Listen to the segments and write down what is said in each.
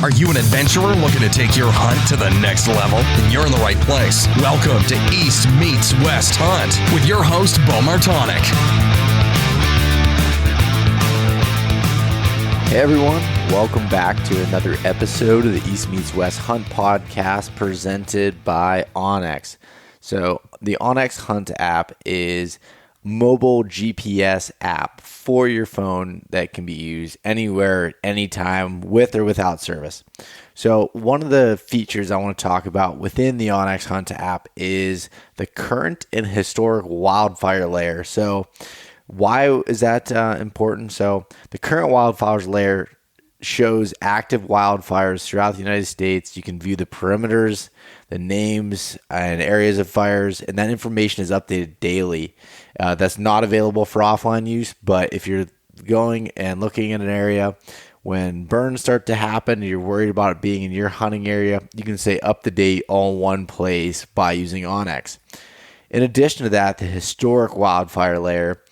Are you an adventurer looking to take your hunt to the next level? Then you're in the right place. Welcome to East Meets West Hunt with your host, Beau Martonik. Hey everyone, welcome back to another episode of the East Meets West Hunt podcast presented by Onyx. So the Onyx Hunt app is mobile GPS app for your phone that can be used anywhere, anytime, with or without service. So one of the features I want to talk about within the Onyx Hunt app is the current and historic wildfire layer. So why is that important? So the current wildfires layer shows active wildfires throughout the United States. You can view the perimeters, the names, and areas of fires, and that information is updated daily. That's not available for offline use, but if you're going and looking at an area when burns start to happen and you're worried about it being in your hunting area, you can stay up to date all in one place by using Onyx. In addition to that, the historic wildfire layer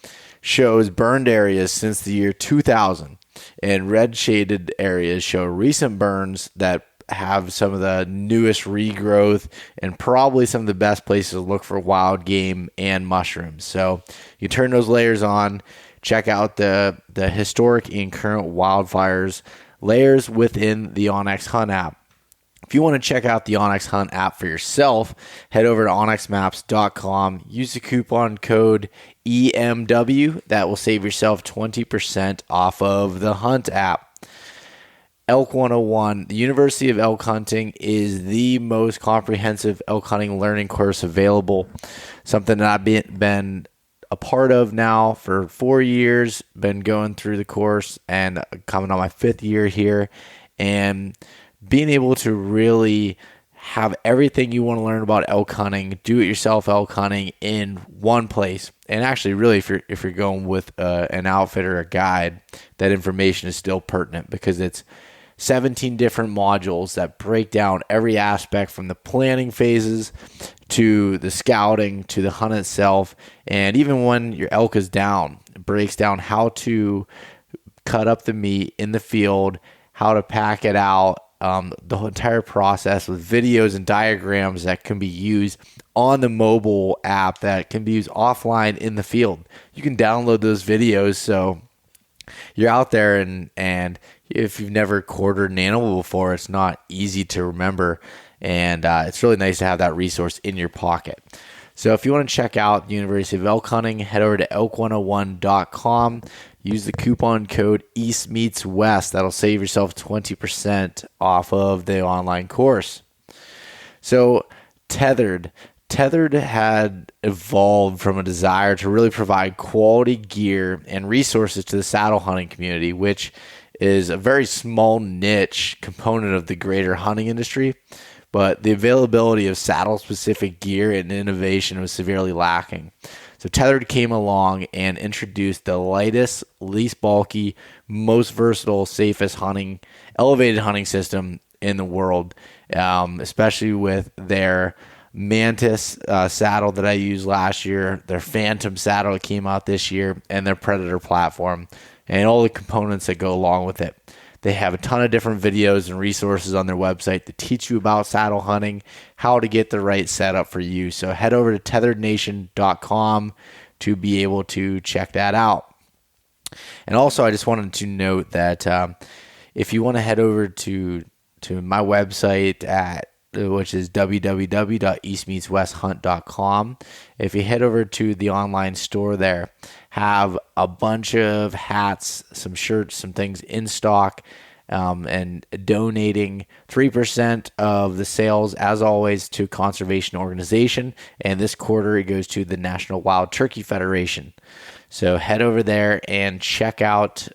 shows burned areas since the year 2000, and red shaded areas show recent burns that have some of the newest regrowth and probably some of the best places to look for wild game and mushrooms. So you turn those layers on, check out the historic and current wildfires layers within the Onyx Hunt app. If you want to check out the Onyx Hunt app for yourself, head over to onyxmaps.com. Use the coupon code EMW. That will save yourself 20% off of the Hunt app. Elk 101, the University of Elk Hunting is the most comprehensive elk hunting learning course available. Something that I've been a part of now for 4 years, been going through the course and coming on my 5th year here, and being able to really have everything you want to learn about elk hunting, do-it-yourself elk hunting in one place. And actually, really, if you're going with an outfitter or a guide, that information is still pertinent because it's 17 different modules that break down every aspect from the planning phases to the scouting to the hunt itself. And even when your elk is down, it breaks down how to cut up the meat in the field, how to pack it out, the whole entire process with videos and diagrams that can be used on the mobile app that can be used offline in the field. You can download those videos so you're out there and if you've never quartered an animal before, it's not easy to remember, and it's really nice to have that resource in your pocket. So if you want to check out the University of Elk Hunting, head over to elk101.com. Use the coupon code EastMeetsWest. That'll save yourself 20% off of the online course. So Tethered had evolved from a desire to really provide quality gear and resources to the saddle hunting community, which is a very small niche component of the greater hunting industry, but the availability of saddle-specific gear and innovation was severely lacking. So Tethered came along and introduced the lightest, least bulky, most versatile, safest elevated hunting system in the world, especially with their Mantis saddle that I used last year, their Phantom saddle that came out this year, and their Predator platform, and all the components that go along with it. They have a ton of different videos and resources on their website to teach you about saddle hunting, how to get the right setup for you. So head over to tetherednation.com to be able to check that out. And also, I just wanted to note that if you want to head over to my website which is www.eastmeetswesthunt.com. If you head over to the online store there, have a bunch of hats, some shirts, some things in stock, and donating 3% of the sales, as always, to conservation organization. And this quarter, it goes to the National Wild Turkey Federation. So head over there and check out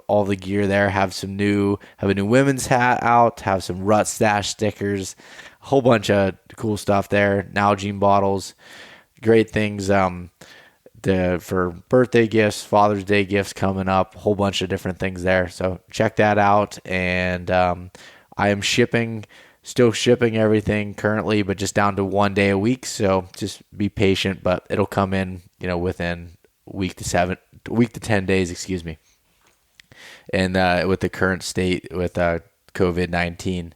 all the gear there. Have a new women's hat out, have some Rut Stash stickers, a whole bunch of cool stuff there. Nalgene bottles, great things for birthday gifts, Father's Day gifts coming up, a whole bunch of different things there. So check that out. And I am still shipping everything currently, but just down to 1 day a week. So just be patient, but it'll come in, within week to 10 days, excuse me. And with the current state, with COVID-19.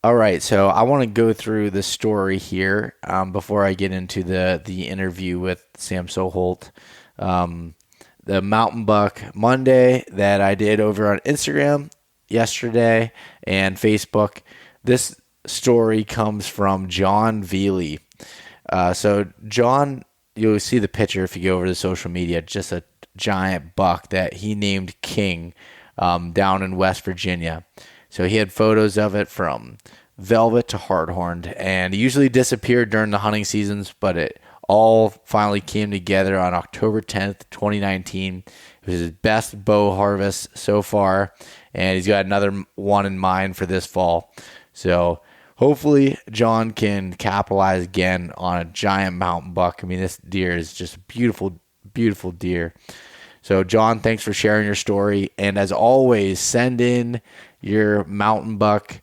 All right, so I want to go through the story here before I get into the interview with Sam Soholt. The Mountain Buck Monday that I did over on Instagram yesterday and Facebook. This story comes from John Veely. So John, you'll see the picture if you go over to social media, just a giant buck that he named King down in West Virginia. So he had photos of it from velvet to hardhorned, and he usually disappeared during the hunting seasons, but it all finally came together on October 10th, 2019. It was his best bow harvest so far, and he's got another one in mind for this fall. So hopefully John can capitalize again on a giant mountain buck. I mean, this deer is just a beautiful, beautiful deer. So John, thanks for sharing your story. And as always, send in your mountain buck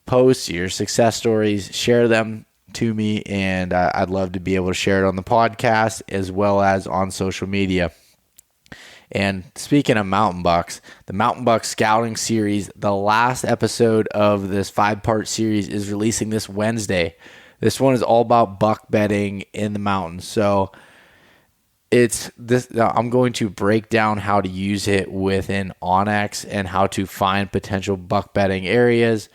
posts, your success stories, share them to me, and I'd love to be able to share it on the podcast as well as on social media. And speaking of mountain bucks, the Mountain Buck Scouting Series, the last episode of this 5-part series is releasing this Wednesday. This one is all about buck bedding in the mountains. So I'm going to break down how to use it within Onyx and how to find potential buck bedding areas,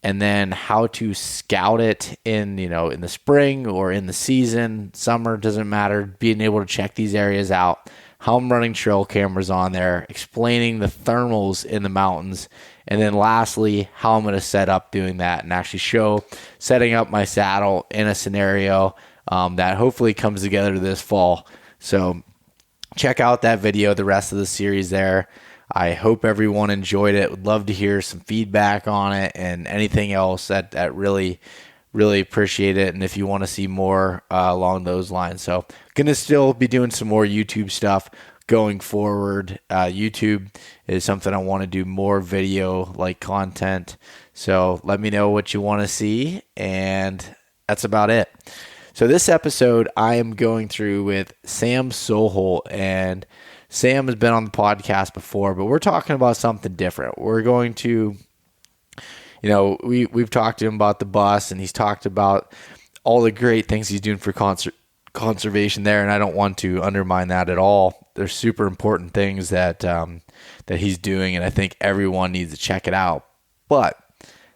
and then how to scout it in the spring or in the season, summer, doesn't matter, being able to check these areas out, how I'm running trail cameras on there, explaining the thermals in the mountains, and then lastly, how I'm going to set up doing that and actually show setting up my saddle in a scenario that hopefully comes together this fall. So check out that video, the rest of the series there. I hope everyone enjoyed it. Would love to hear some feedback on it and anything else that really, really appreciate it. And if you want to see more along those lines. So going to still be doing some more YouTube stuff going forward. YouTube is something I want to do more video like content. So let me know what you want to see. And that's about it. So this episode I am going through with Sam Soholt, and Sam has been on the podcast before, but we're talking about something different. We're going to, we've talked to him about the bus, and he's talked about all the great things he's doing for conservation there, and I don't want to undermine that at all. They're super important things that he's doing, and I think everyone needs to check it out. But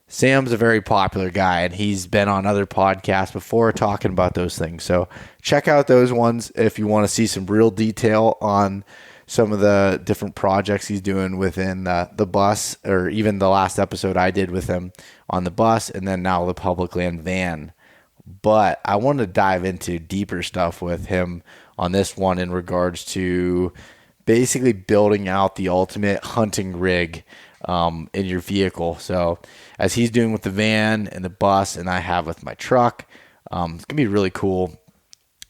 Sam's a very popular guy, and he's been on other podcasts before talking about those things. So check out those ones if you want to see some real detail on some of the different projects he's doing within the bus, or even the last episode I did with him on the bus, and then now the public land van. But I want to dive into deeper stuff with him on this one in regards to basically building out the ultimate hunting rig in your vehicle. So as he's doing with the van and the bus, and I have with my truck, it's gonna be really cool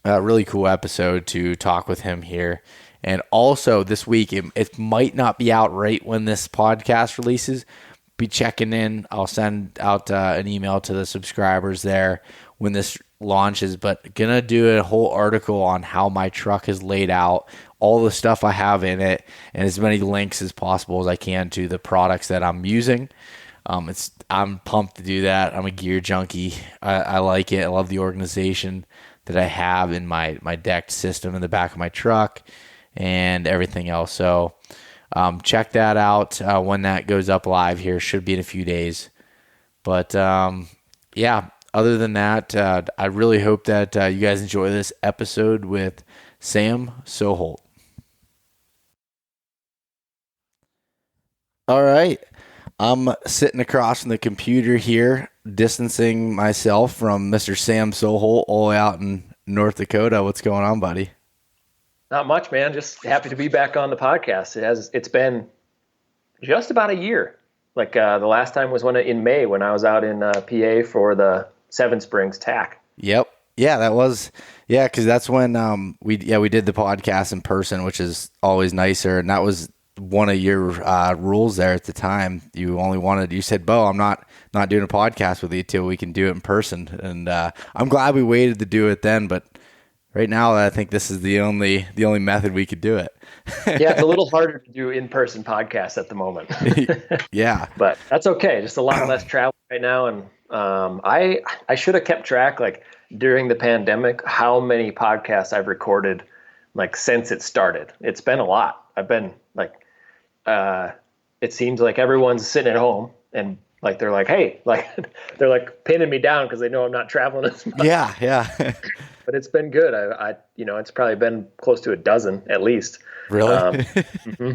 episode to talk with him here. And also this week, it might not be out right when this podcast releases. Be checking in. I'll send out an email to the subscribers there when this launches, but gonna do a whole article on how my truck is laid out, all the stuff I have in it, and as many links as possible as I can to the products that I'm using. I'm pumped to do that. I'm a gear junkie. I like it. I love the organization that I have in my decked system in the back of my truck and everything else. So check that out when that goes up live here. Should be in a few days. But yeah, other than that, I really hope that you guys enjoy this episode with Sam Soholt. All right. I'm sitting across from the computer here, distancing myself from Mr. Sam Soholt all the way out in North Dakota. What's going on, buddy? Not much, man. Just happy to be back on the podcast. It's been just about a year. Like the last time was in May when I was out in PA for the Seven Springs TAC. Yep. Yeah, that was, because that's when we did the podcast in person, which is always nicer. And that was one of your rules there at the time. You said, Beau, I'm not doing a podcast with you till we can do it in person. And I'm glad we waited to do it then, but right now, I think this is the only method we could do it. Yeah, it's a little harder to do in-person podcasts at the moment. Yeah. But that's okay. Just a lot less travel right now. And I should have kept track, like during the pandemic, how many podcasts I've recorded, like since it started. It's been a lot. I've been like, it seems like everyone's sitting at home and like they're like, hey, like they're like pinning me down because they know I'm not traveling as much. Yeah. But it's been good. I it's probably been close to a dozen at least. Really? Mm-hmm.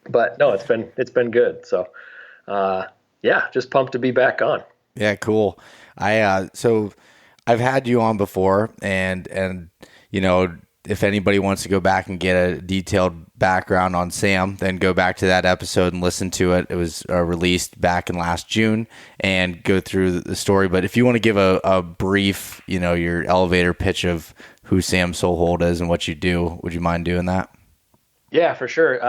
But no, it's been good. So, yeah, just pumped to be back on. Yeah, cool. So I've had you on before, and if anybody wants to go back and get a detailed background on Sam, then go back to that episode and listen to it. It was released back in last June, and go through the story. But if you want to give a brief, your elevator pitch of who Sam Soholt is and what you do, would you mind doing that? Yeah, for sure.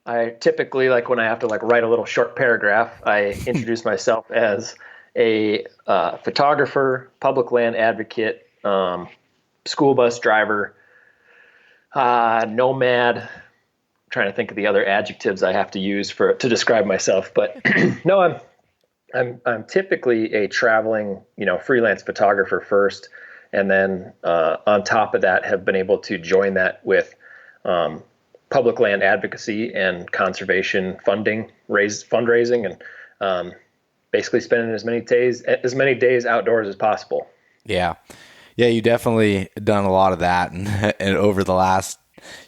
I typically, like when I have to like write a little short paragraph, I introduce myself as a photographer, public land advocate, school bus driver, nomad. I'm trying to think of the other adjectives I have to use to describe myself, but no, I'm typically a traveling, freelance photographer first, and then on top of that, have been able to join that with public land advocacy and conservation fundraising, and basically spending as many days outdoors as possible. Yeah, you definitely done a lot of that, and over the last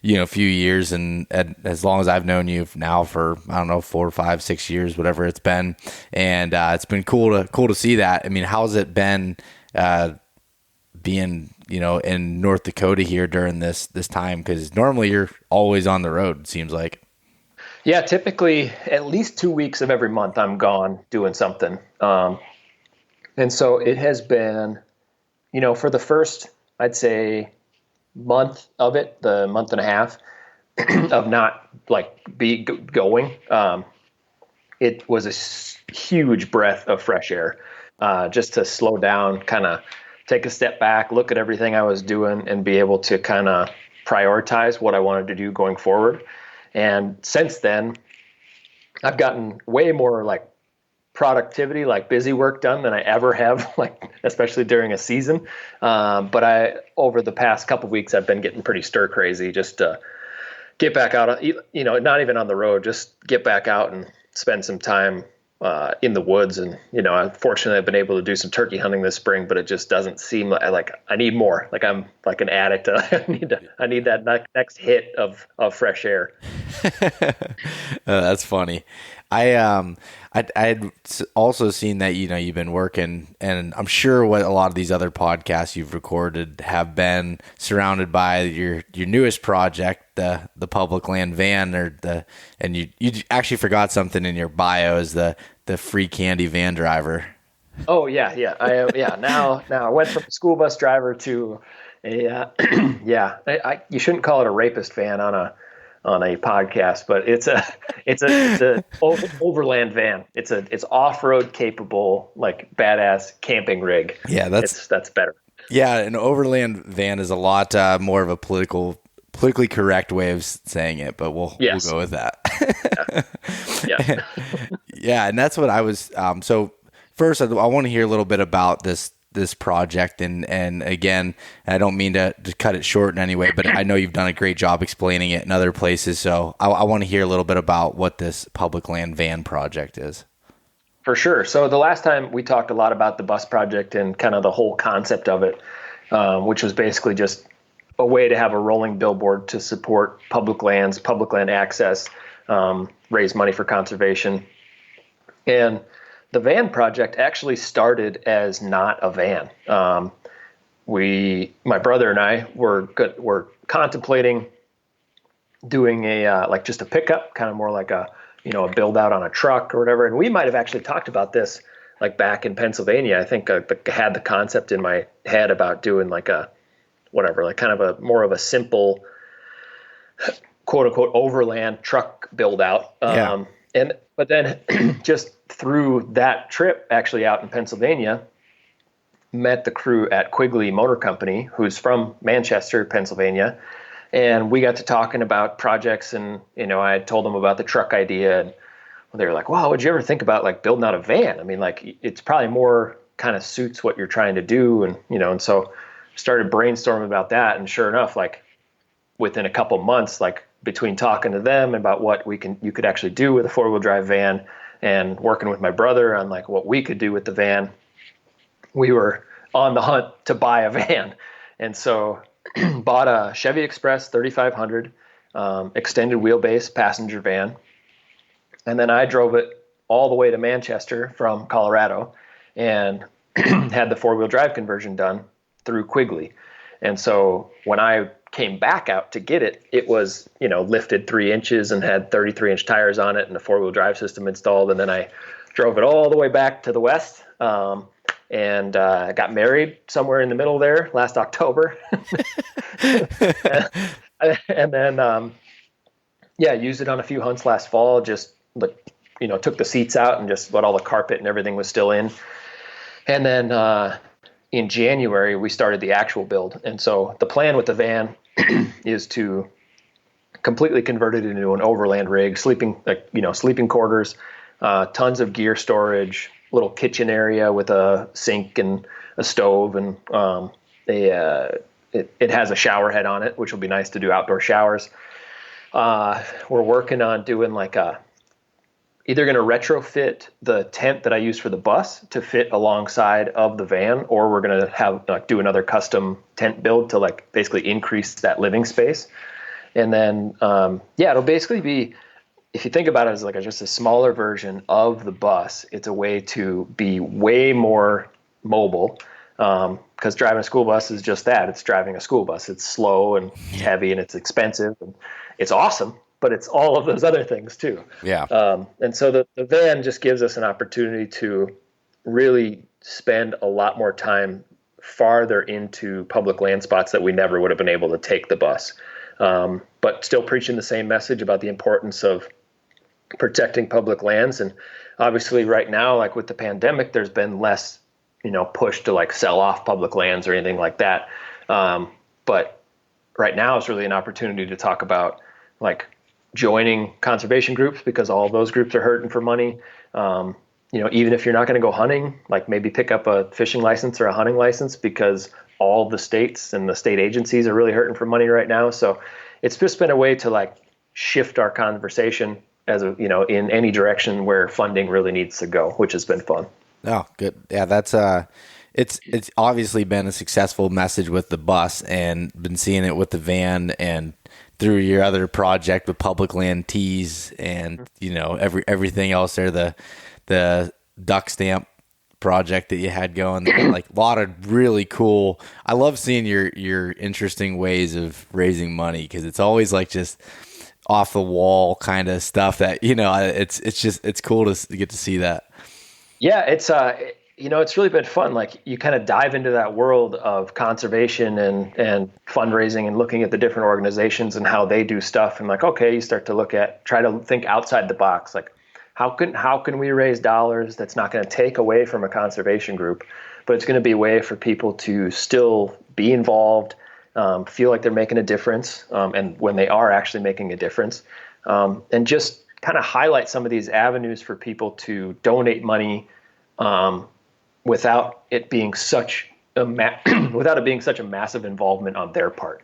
few years, and as long as I've known you now for, I don't know, 4, 5, 6 years, whatever it's been, and it's been cool to see that. I mean, how's it been being in North Dakota here during this time? Because normally you're always on the road, it seems like. Yeah, typically at least 2 weeks of every month I'm gone doing something. And so it has been, for the first, I'd say, month of it, the month and a half of not like going, it was a huge breath of fresh air, just to slow down, kind of take a step back, look at everything I was doing, and be able to kind of prioritize what I wanted to do going forward. And since then, I've gotten way more like productivity, like busy work done than I ever have, like especially during a season. But over the past couple of weeks, I've been getting pretty stir crazy just to get back out, not even on the road, just get back out and spend some time in the woods. And, unfortunately I've been able to do some turkey hunting this spring, but it just doesn't seem like I need more. Like I'm like an addict. I need that next hit of fresh air. That's funny. I'd also seen that, you've been working, and I'm sure what a lot of these other podcasts you've recorded have been surrounded by your newest project, the public land van, and you actually forgot something in your bio as the free candy van driver. Oh yeah. Now I went from a school bus driver to a, you shouldn't call it a rapist van on a podcast, but it's a overland van. It's off-road capable, like badass camping rig. Yeah, that's better. Yeah, an overland van is a lot more of a politically correct way of saying it, but we'll go with that. Yeah. Yeah, and that's what I was. So first, I want to hear a little bit about this project, and again, I don't mean to cut it short in any way, but I know you've done a great job explaining it in other places, so I want to hear a little bit about what this public land van project is. For sure. So the last time we talked a lot about the bus project and kind of the whole concept of it, which was basically just a way to have a rolling billboard to support public land access, raise money for conservation. And the van project actually started as not a van. My brother and I were contemplating doing just a pickup, kind of more like a build out on a truck or whatever. And we might have actually talked about this like back in Pennsylvania. I think I had the concept in my head about doing like a whatever, like kind of a more of a simple quote unquote overland truck build out. But then just through that trip actually out in Pennsylvania, met the crew at Quigley Motor Company, who's from Manchester, Pennsylvania. And we got to talking about projects, and, I told them about the truck idea, and they were like, wow, would you ever think about like building out a van? I mean, like, it's probably more kind of suits what you're trying to do. And, and so started brainstorming about that. And sure enough, like within a couple months, like between talking to them about what you could actually do with a 4-wheel drive van and working with my brother on like what we could do with the van, we were on the hunt to buy a van. And so bought a Chevy Express 3500 extended wheelbase passenger van. And then I drove it all the way to Manchester from Colorado and had the 4-wheel drive conversion done through Quigley. And so when I came back out to get it, it was, lifted 3 inches and had 33-inch tires on it and a 4-wheel drive system installed. And then I drove it all the way back to the west and got married somewhere in the middle there last October. And then, used it on a few hunts last fall, just took the seats out and just let all the carpet and everything was still in. And then in January, we started the actual build. And so the plan with the van is to completely convert it into an overland rig, sleeping quarters, tons of gear storage, little kitchen area with a sink and a stove, and it has a shower head on it, which will be nice to do outdoor showers. We're working on doing either going to retrofit the tent that I use for the bus to fit alongside of the van, or we're going to have do another custom tent build to basically increase that living space. And then, it'll basically be, if you think about it as just a smaller version of the bus, it's a way to be way more mobile. Because driving a school bus is just that. It's driving a school bus. It's slow and heavy and it's expensive and it's awesome, but it's all of those other things too. Yeah. And so the van just gives us an opportunity to really spend a lot more time farther into public land spots that we never would have been able to take the bus. But still preaching the same message about the importance of protecting public lands. And obviously right now, with the pandemic, there's been less, push to sell off public lands or anything like that. But right now is really an opportunity to talk about joining conservation groups, because all of those groups are hurting for money. Even if you're not going to go hunting, maybe pick up a fishing license or a hunting license, because all the states and the state agencies are really hurting for money right now. So it's just been a way to shift our conversation in any direction where funding really needs to go, which has been fun. Oh, good. Yeah, that's it's obviously been a successful message with the bus, and been seeing it with the van and through your other project with public land tees and everything else there, the duck stamp project that you had going there. A lot of really cool. I love seeing your interesting ways of raising money, because it's always just off the wall kind of stuff that it's cool to get to see that. Yeah, it's it's really been fun. You kind of dive into that world of conservation and fundraising and looking at the different organizations and how they do stuff, and okay, you start to try to think outside the box. How can we raise dollars that's not going to take away from a conservation group, but it's going to be a way for people to still be involved, feel like they're making a difference, and when they are actually making a difference, and just kind of highlight some of these avenues for people to donate money without it being such a massive involvement on their part.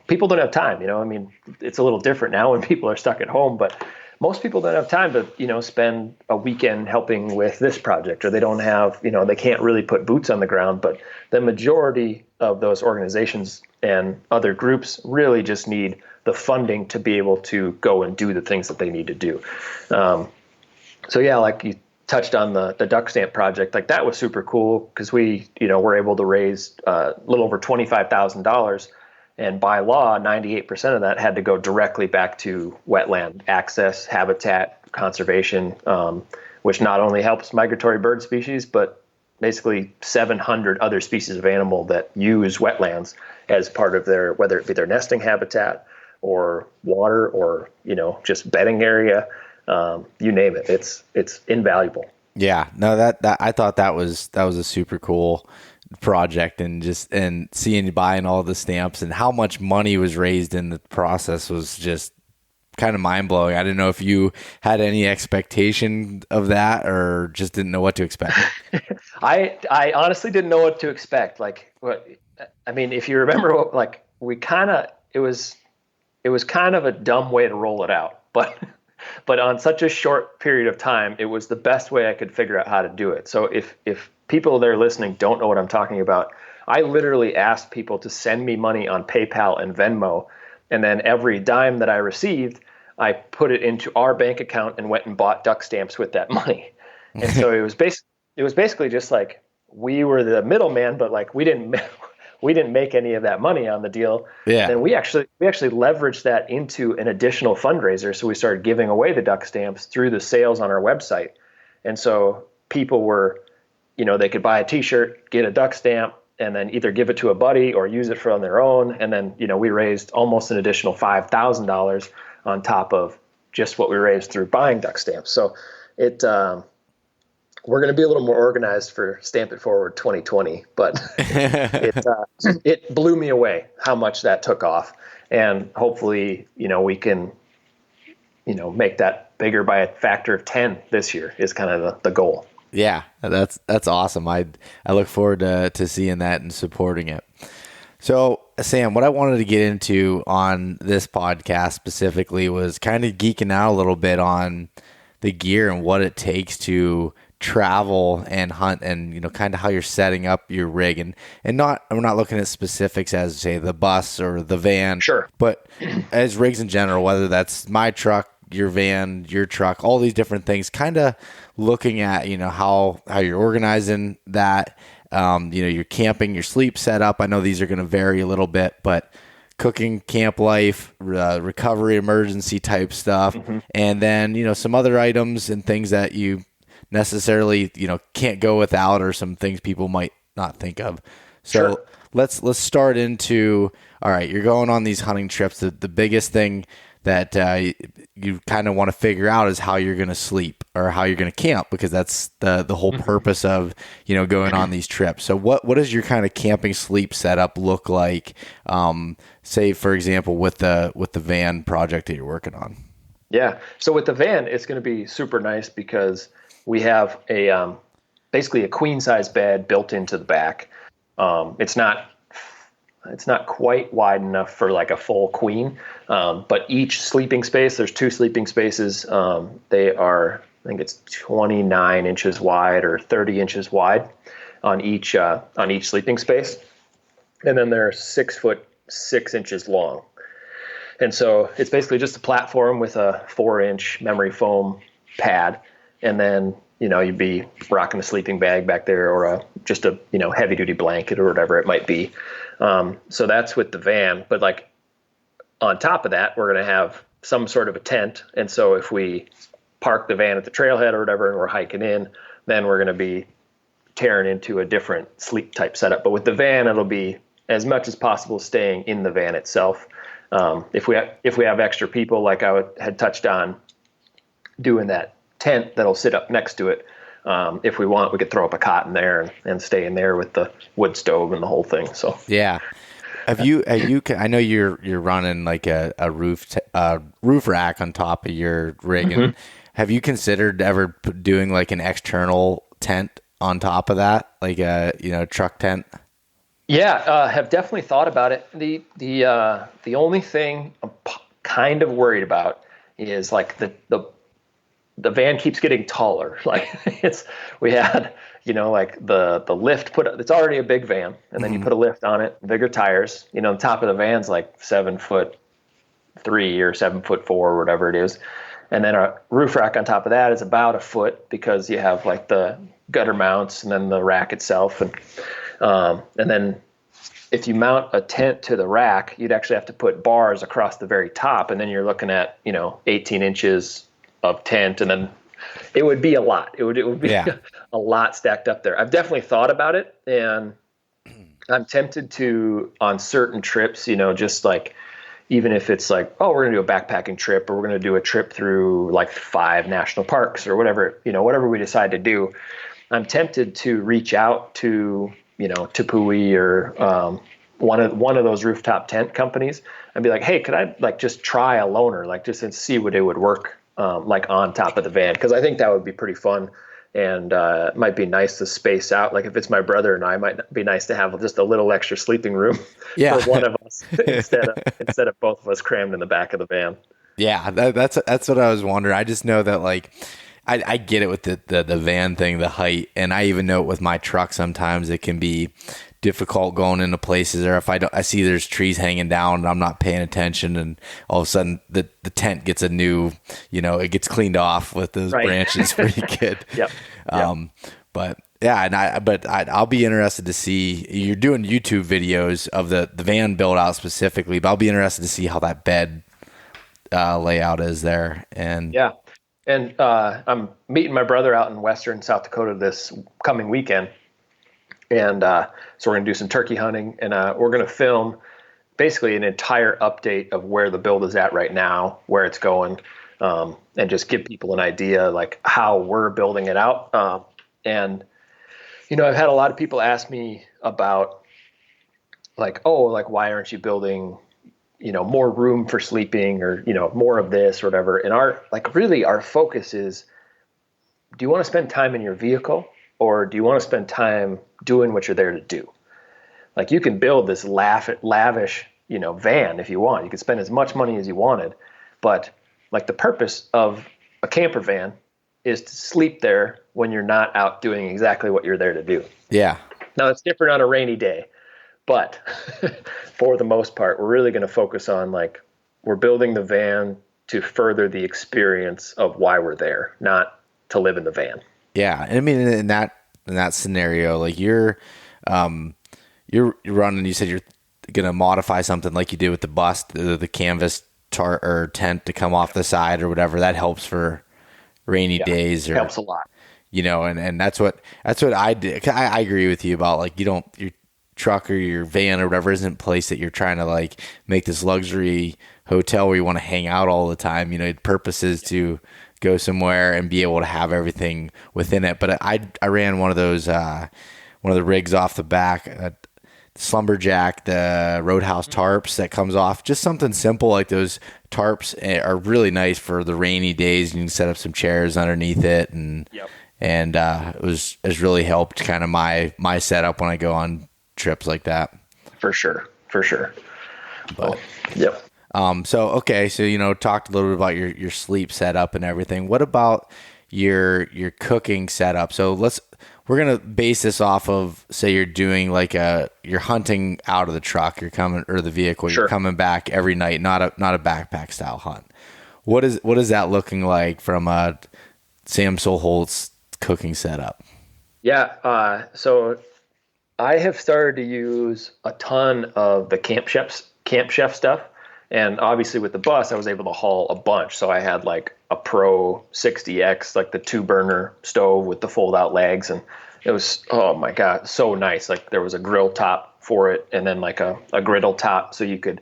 People don't have time, it's a little different now when people are stuck at home, but most people don't have time to, spend a weekend helping with this project, or they don't have, they can't really put boots on the ground. But the majority of those organizations and other groups really just need the funding to be able to go and do the things that they need to do. So yeah, you touched on the duck stamp project, that was super cool, because we, were able to raise a little over $25,000. And by law, 98% of that had to go directly back to wetland access, habitat, conservation, which not only helps migratory bird species, but basically 700 other species of animal that use wetlands as part of their, whether it be their nesting habitat or water or, just bedding area, you name it. It's invaluable. Yeah, no, that I thought that was a super cool project, and seeing you buying all the stamps and how much money was raised in the process was just kind of mind blowing. I didn't know if you had any expectation of that or just didn't know what to expect. I honestly didn't know what to expect. Like, I mean, if you remember, it was kind of a dumb way to roll it out, but on such a short period of time, it was the best way I could figure out how to do it. So if people that are listening don't know what I'm talking about, I literally asked people to send me money on PayPal and Venmo, and then every dime that I received, I put it into our bank account and went and bought duck stamps with that money. And so it was basically just like we were the middleman, but like we didn't make any of that money on the deal. Yeah. And we actually leveraged that into an additional fundraiser. So we started giving away the duck stamps through the sales on our website. And so people were, they could buy a t-shirt, get a duck stamp, and then either give it to a buddy or use it for on their own. And then, we raised almost an additional $5,000 on top of just what we raised through buying duck stamps. So we're going to be a little more organized for Stamp It Forward 2020, but it blew me away how much that took off. And hopefully, we can, make that bigger by a factor of 10 this year is kind of the goal. Yeah, that's awesome. I look forward to seeing that and supporting it. So, Sam, what I wanted to get into on this podcast specifically was kind of geeking out a little bit on the gear and what it takes to travel and hunt, and kind of how you're setting up your rig, and we're not looking at specifics as say the bus or the van, sure, but as rigs in general, whether that's my truck, your van, your truck, all these different things, kind of looking at how you're organizing that, your camping, your sleep setup. I know these are going to vary a little bit, but cooking, camp life, recovery, emergency type stuff, and then some other items and things that you necessarily can't go without, or some things people might not think of. So sure. let's start into, all right, you're going on these hunting trips. The biggest thing that you kind of want to figure out is how you're going to sleep or how you're going to camp, because that's the whole purpose of going on these trips. So what does your kind of camping sleep setup look like, say for example with the van project that you're working on? Yeah, so with the van, it's going to be super nice because we have basically a queen size bed built into the back. It's not quite wide enough for like a full queen, but each sleeping space, there's 2 sleeping spaces. They are, I think it's 29 inches wide or 30 inches wide on each sleeping space. And then they're 6 foot 6 inches long. And so it's basically just a platform with a 4-inch memory foam pad. And then, you'd be rocking a sleeping bag back there, or just a heavy duty blanket or whatever it might be. So that's with the van, but like on top of that, we're going to have some sort of a tent. And so if we park the van at the trailhead or whatever, and we're hiking in, then we're going to be tearing into a different sleep type setup. But with the van, it'll be as much as possible staying in the van itself. If we have extra people, like I had touched on, doing that tent that'll sit up next to it. If we want, we could throw up a cot in there and stay in there with the wood stove and the whole thing. So yeah, have you? I know you're running like a roof rack on top of your rig. And have you considered ever doing like an external tent on top of that, like a truck tent? Yeah, have definitely thought about it. The only thing I'm kind of worried about is like the van keeps getting taller. Like we had, like the lift it's already a big van, and then you put a lift on it, bigger tires, the top of the van's like 7'3" or 7'4" or whatever it is. And then a roof rack on top of that is about a foot, because you have like the gutter mounts and then the rack itself. And then if you mount a tent to the rack, you'd actually have to put bars across the very top. And then you're looking at, 18 inches of tent, and then it would be a lot. It would be a lot stacked up there. I've definitely thought about it, and I'm tempted to, on certain trips, just like, even if it's like, oh, we're going to do a backpacking trip, or we're going to do a trip through like 5 national parks or whatever, whatever we decide to do, I'm tempted to reach out to Tepui or one of those rooftop tent companies, and be like, hey, could I like just try a loaner, like just and see what it would work like on top of the van? Because I think that would be pretty fun, and it might be nice to space out. Like if it's my brother and I, it might be nice to have just a little extra sleeping room for one of us instead of both of us crammed in the back of the van. Yeah, that's what I was wondering. I just know that like I get it with the van thing, the height, and I even know it with my truck. Sometimes it can be difficult going into places, or if I see there's trees hanging down and I'm not paying attention, and all of a sudden the tent gets a new, it gets cleaned off with those branches pretty good. Yep. But yeah, I'll be interested to see, you're doing YouTube videos of the van build out specifically, but I'll be interested to see how that bed layout is there. And yeah. And I'm meeting my brother out in western South Dakota this coming weekend. And so we're going to do some turkey hunting, and we're going to film basically an entire update of where the build is at right now, where it's going, and just give people an idea like how we're building it out. And, I've had a lot of people ask me about like, oh, like, why aren't you building, more room for sleeping or, more of this or whatever. And our focus is, do you want to spend time in your vehicle, or do you want to spend time doing what you're there to do? Like you can build this lavish, van if you want. You can spend as much money as you wanted, but like the purpose of a camper van is to sleep there when you're not out doing exactly what you're there to do. Yeah. Now it's different on a rainy day, but for the most part, we're really going to focus on like, we're building the van to further the experience of why we're there, not to live in the van. Yeah. I mean, in that scenario, like you're running, you said you're going to modify something like you did with the bus, the canvas or tent to come off the side or whatever. That helps for rainy days, or helps a lot, and that's what I did. I agree with you about like, your truck or your van or whatever isn't a place that you're trying to like make this luxury hotel where you want to hang out all the time. The purpose is to go somewhere and be able to have everything within it. But I ran one of those, one of the rigs off the back, the Slumberjack, the Roadhouse tarps that comes off. Just something simple like those tarps are really nice for the rainy days. You can set up some chairs underneath it, and it has really helped kind of my setup when I go on trips like that. For sure. But, yep. So talked a little bit about your sleep setup and everything. What about your cooking setup? So we're gonna base this off of, say you're doing like you're hunting out of the truck, or the vehicle, Sure. You're coming back every night, not a backpack style hunt. What is that looking like from Sam Soholt's cooking setup? Yeah. So I have started to use a ton of the Camp Chef stuff. And obviously with the bus, I was able to haul a bunch. So I had like a Pro 60X, like the 2-burner stove with the fold out legs. And it was, oh my God, so nice. Like there was a grill top for it, and then like a griddle top. So you could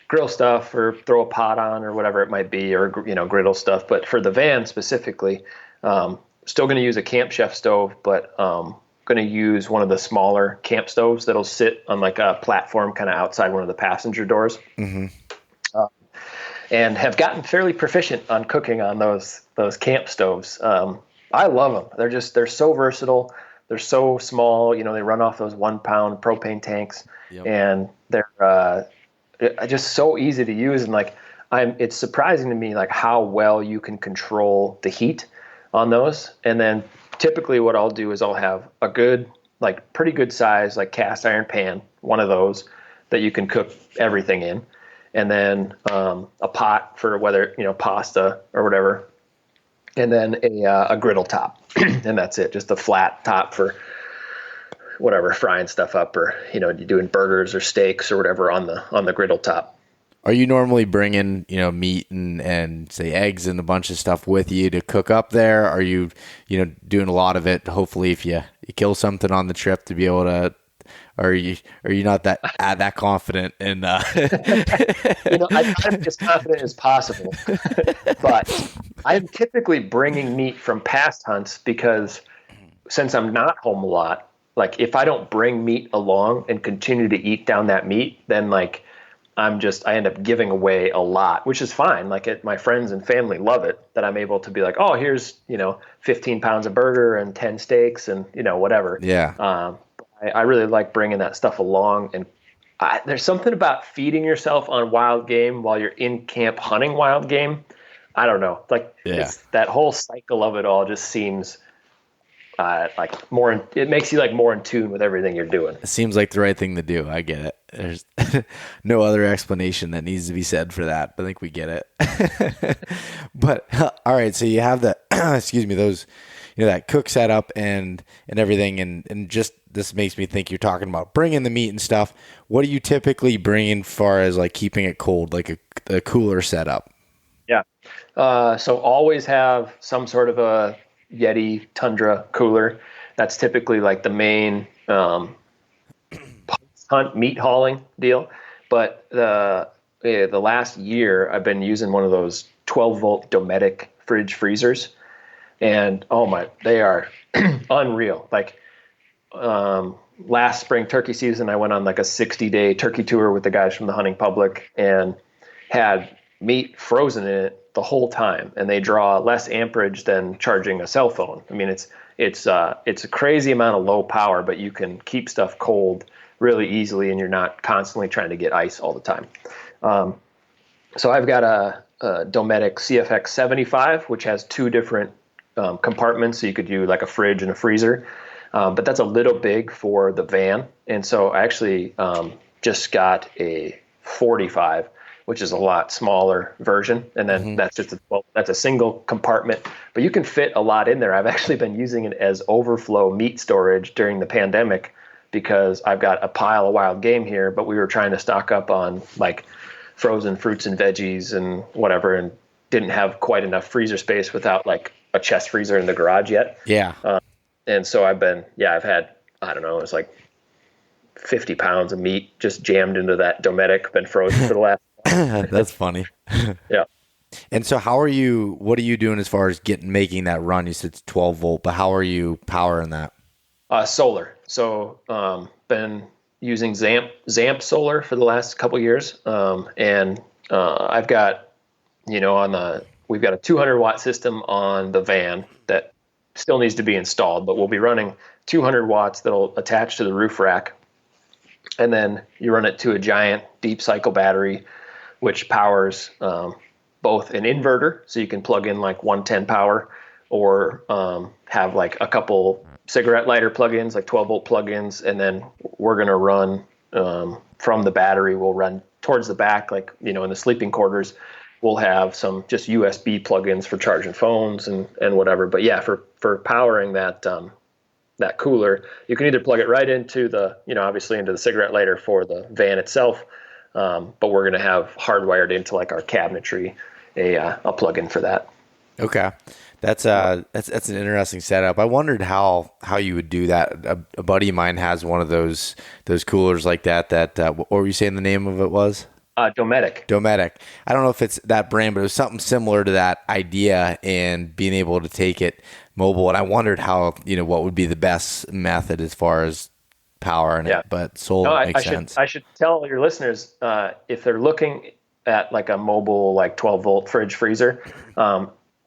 grill stuff or throw a pot on or whatever it might be, or, griddle stuff. But for the van specifically, still going to use a Camp Chef stove, but going to use one of the smaller camp stoves that'll sit on like a platform kind of outside one of the passenger doors. Mm-hmm. And have gotten fairly proficient on cooking on those camp stoves. I love them. They're so versatile. They're so small. They run off those 1-pound propane tanks, and they're just so easy to use. And like, it's surprising to me like how well you can control the heat on those. And then typically what I'll do is I'll have a good, like pretty good size, like cast iron pan, one of those that you can cook everything in. And then a pot for whether, pasta or whatever. And then a griddle top. And that's it. Just a flat top for whatever, frying stuff up, or, you're doing burgers or steaks or whatever on the griddle top. Are you normally bringing, meat and say eggs and a bunch of stuff with you to cook up there? Are you, doing a lot of it, hopefully if you kill something on the trip to be able to, or are you not that confident in I try to be as confident as possible, but I'm typically bringing meat from past hunts because since I'm not home a lot, like if I don't bring meat along and continue to eat down that meat, then like I end up giving away a lot, which is fine. Like my friends and family love it that I'm able to be like, oh, here's, 15 pounds of burger and 10 steaks and, whatever. Yeah. I really like bringing that stuff along. And there's something about feeding yourself on wild game while you're in camp hunting wild game. I don't know. Like that whole cycle of it all just seems like more, it makes you like more in tune with everything you're doing. It seems like the right thing to do. I get it. There's no other explanation that needs to be said for that. I think we get it. But all right, so you have the excuse me, those that cook setup and everything, and just this makes me think you're talking about bringing the meat and stuff. What do you typically bring in far as like keeping it cold, like a cooler setup? Yeah. So always have some sort of a Yeti Tundra cooler. That's typically like the main hunt meat hauling deal. But the last year I've been using one of those 12-volt Dometic fridge freezers, and they are unreal. Like last spring turkey season, I went on like a 60-day turkey tour with the guys from the Hunting Public and had meat frozen in it the whole time, and they draw less amperage than charging a cell phone. I mean, it's a crazy amount of low power, but you can keep stuff cold really easily, and you're not constantly trying to get ice all the time. So I've got a Dometic CFX 75, which has two different compartments, so you could do like a fridge and a freezer, but that's a little big for the van, and so I actually just got a 45, which is a lot smaller version. And then that's just that's a single compartment, but you can fit a lot in there. I've actually been using it as overflow meat storage during the pandemic because I've got a pile of wild game here, but we were trying to stock up on like frozen fruits and veggies and whatever, and didn't have quite enough freezer space without like a chest freezer in the garage yet. Yeah. And so I've had, I don't know, it's like 50 pounds of meat just jammed into that Dometic, been frozen for the last That's funny. Yeah. And so what are you doing as far as making that run? You said it's 12 volt, but how are you powering that? Solar. So, been using Zamp solar for the last couple of years. And I've got, we've got a 200 watt system on the van that still needs to be installed, but we'll be running 200 watts that'll attach to the roof rack. And then you run it to a giant deep cycle battery, which powers both an inverter, so you can plug in like 110 power, or have like a couple cigarette lighter plugins, like 12-volt plugins, and then we're going to run from the battery. We'll run towards the back, like in the sleeping quarters. We'll have some just USB plugins for charging phones and whatever. But yeah, for powering that that cooler, you can either plug it right into the obviously into the cigarette lighter for the van itself. But we're going to have hardwired into like our cabinetry a plug-in for that. Okay. That's an interesting setup. I wondered how you would do that. A buddy of mine has one of those coolers like that, what were you saying the name of it was? Dometic. I don't know if it's that brand, but it was something similar to that idea and being able to take it mobile. And I wondered how, what would be the best method as far as power and it, but solar makes sense. I should tell your listeners, if they're looking at like a mobile, like 12-volt fridge freezer,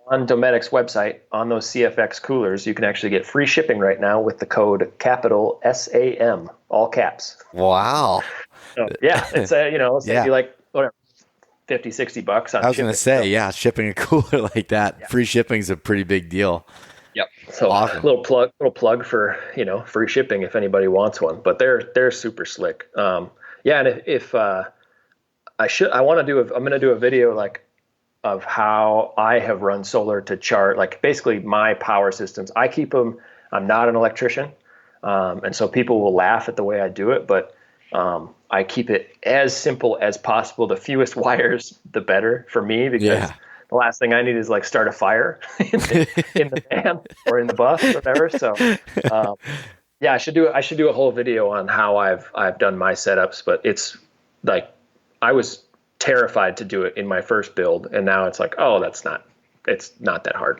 on Dometic's website, on those CFX coolers, you can actually get free shipping right now with the code capital SAM, all caps. Wow. So, yeah, it's it'd be like whatever, $50-$60 on. I was going to say, shipping a cooler like that, free shipping is a pretty big deal. Yep. So awesome. little plug for free shipping if anybody wants one. But they're super slick. And if I'm going to do a video like of how I have run solar to chart, like basically my power systems. I keep them. I'm not an electrician, and so people will laugh at the way I do it, but I keep it as simple as possible. The fewest wires, the better for me, because the last thing I need is like start a fire in the van or in the bus or whatever. So, I should do a whole video on how I've done my setups, but it's like, I was terrified to do it in my first build. And now it's like, it's not that hard.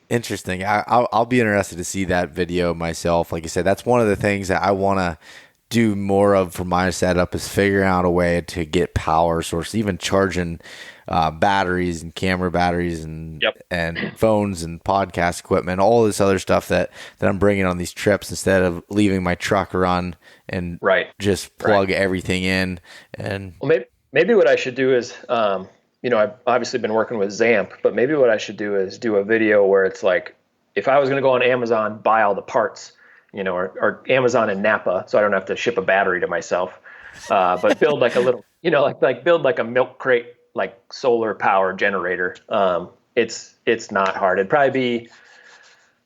Interesting. I'll be interested to see that video myself. Like I said, that's one of the things that I want to do more of for my setup is figuring out a way to get power source, even charging batteries and camera batteries and phones and podcast equipment, all this other stuff that I'm bringing on these trips instead of leaving my truck run and just plug everything in. And maybe what I should do is, I've obviously been working with Zamp, but maybe what I should do is do a video where it's like, if I was going to go on Amazon, buy all the parts, or Amazon and Napa, so I don't have to ship a battery to myself, but build like a little, like build like a milk crate, like solar power generator. It's not hard. It'd probably be,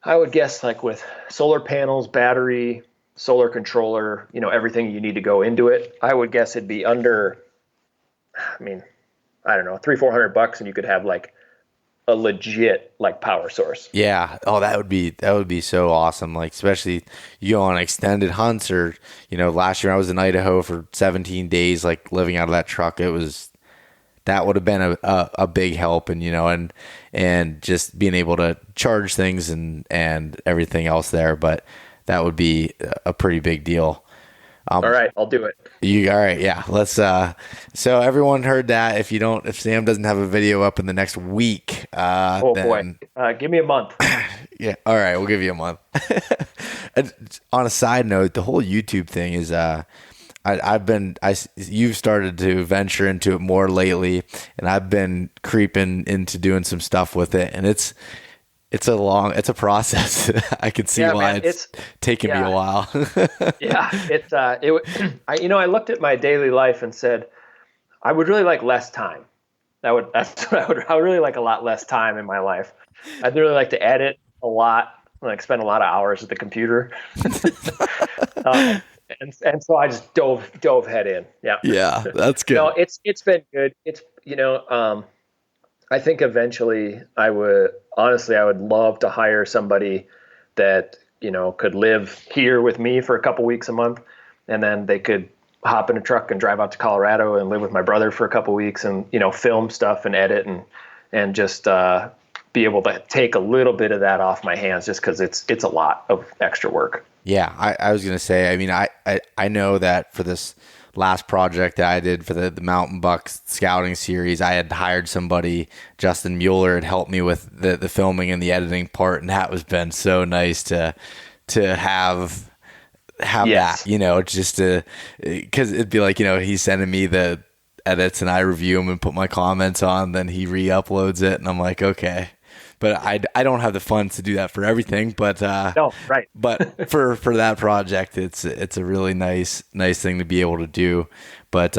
I would guess, like with solar panels, battery, solar controller, everything you need to go into it. I would guess it'd be under, I don't know, $300-400, and you could have like a legit like power source. Yeah. Oh, that would be so awesome. Like, especially you go on extended hunts or, last year I was in Idaho for 17 days, like living out of that truck. That would have been a big help, and just being able to charge things and everything else there. But that would be a pretty big deal. All right, I'll do it. All right, yeah. Let's. So everyone heard that. If Sam doesn't have a video up in the next week, boy, give me a month. Yeah. All right, we'll give you a month. On a side note, the whole YouTube thing is. You've started to venture into it more lately, and I've been creeping into doing some stuff with it, and it's a process. I can see why it's taken me a while. I looked at my daily life and said, I would really like less time. I would really like a lot less time in my life. I'd really like to edit a lot, like spend a lot of hours at the computer. And so I just dove head in. Yeah. Yeah, that's good. It's been good. It's, I think eventually I would love to hire somebody that, could live here with me for a couple weeks a month, and then they could hop in a truck and drive out to Colorado and live with my brother for a couple weeks and, film stuff and edit and just be able to take a little bit of that off my hands just because it's a lot of extra work. Yeah, I was going to say, I know that for this last project that I did for the Mountain Bucks scouting series, I had hired somebody, Justin Mueller, had helped me with the filming and the editing part, and that was been so nice to have that, just to, because it'd be like, he's sending me the edits and I review them and put my comments on, then he re-uploads it, and I'm like, okay. But I don't have the funds to do that for everything. But no, right. But for that project, it's a really nice thing to be able to do. But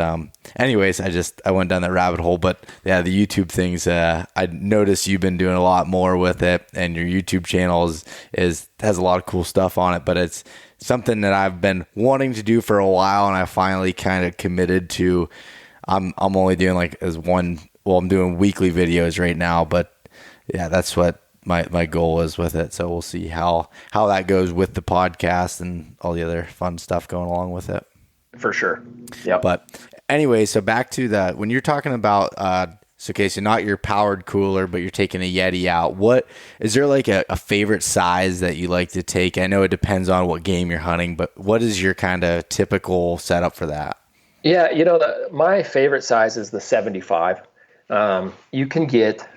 anyways, I went down that rabbit hole. But yeah, the YouTube things, I noticed you've been doing a lot more with it, and your YouTube channel has a lot of cool stuff on it. But it's something that I've been wanting to do for a while, and I finally kind of committed to. I'm only doing I'm doing weekly videos right now, but yeah, that's what my goal is with it. So we'll see how that goes with the podcast and all the other fun stuff going along with it. For sure. Yeah. But anyway, so back to when you're talking about, so not your powered cooler, but you're taking a Yeti out. What is there like a favorite size that you like to take? I know it depends on what game you're hunting, but what is your kind of typical setup for that? Yeah. My favorite size is the 75. You can get,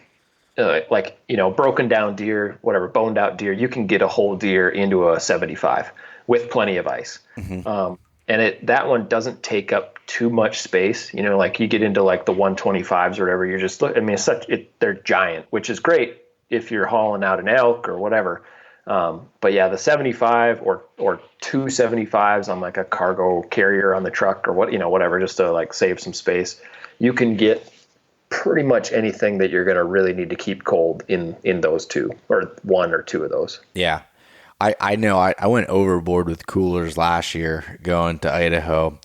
broken down deer, whatever, boned out deer, you can get a whole deer into a 75 with plenty of ice. Mm-hmm. And that one doesn't take up too much space. Like you get into like the 125s or whatever, you're just, they're giant, which is great if you're hauling out an elk or whatever. But yeah, the 75 or two 75s on like a cargo carrier on the truck or whatever, just to like save some space. You can get pretty much anything that you're going to really need to keep cold in those two or one or two of those. Yeah. I know I went overboard with coolers last year going to Idaho.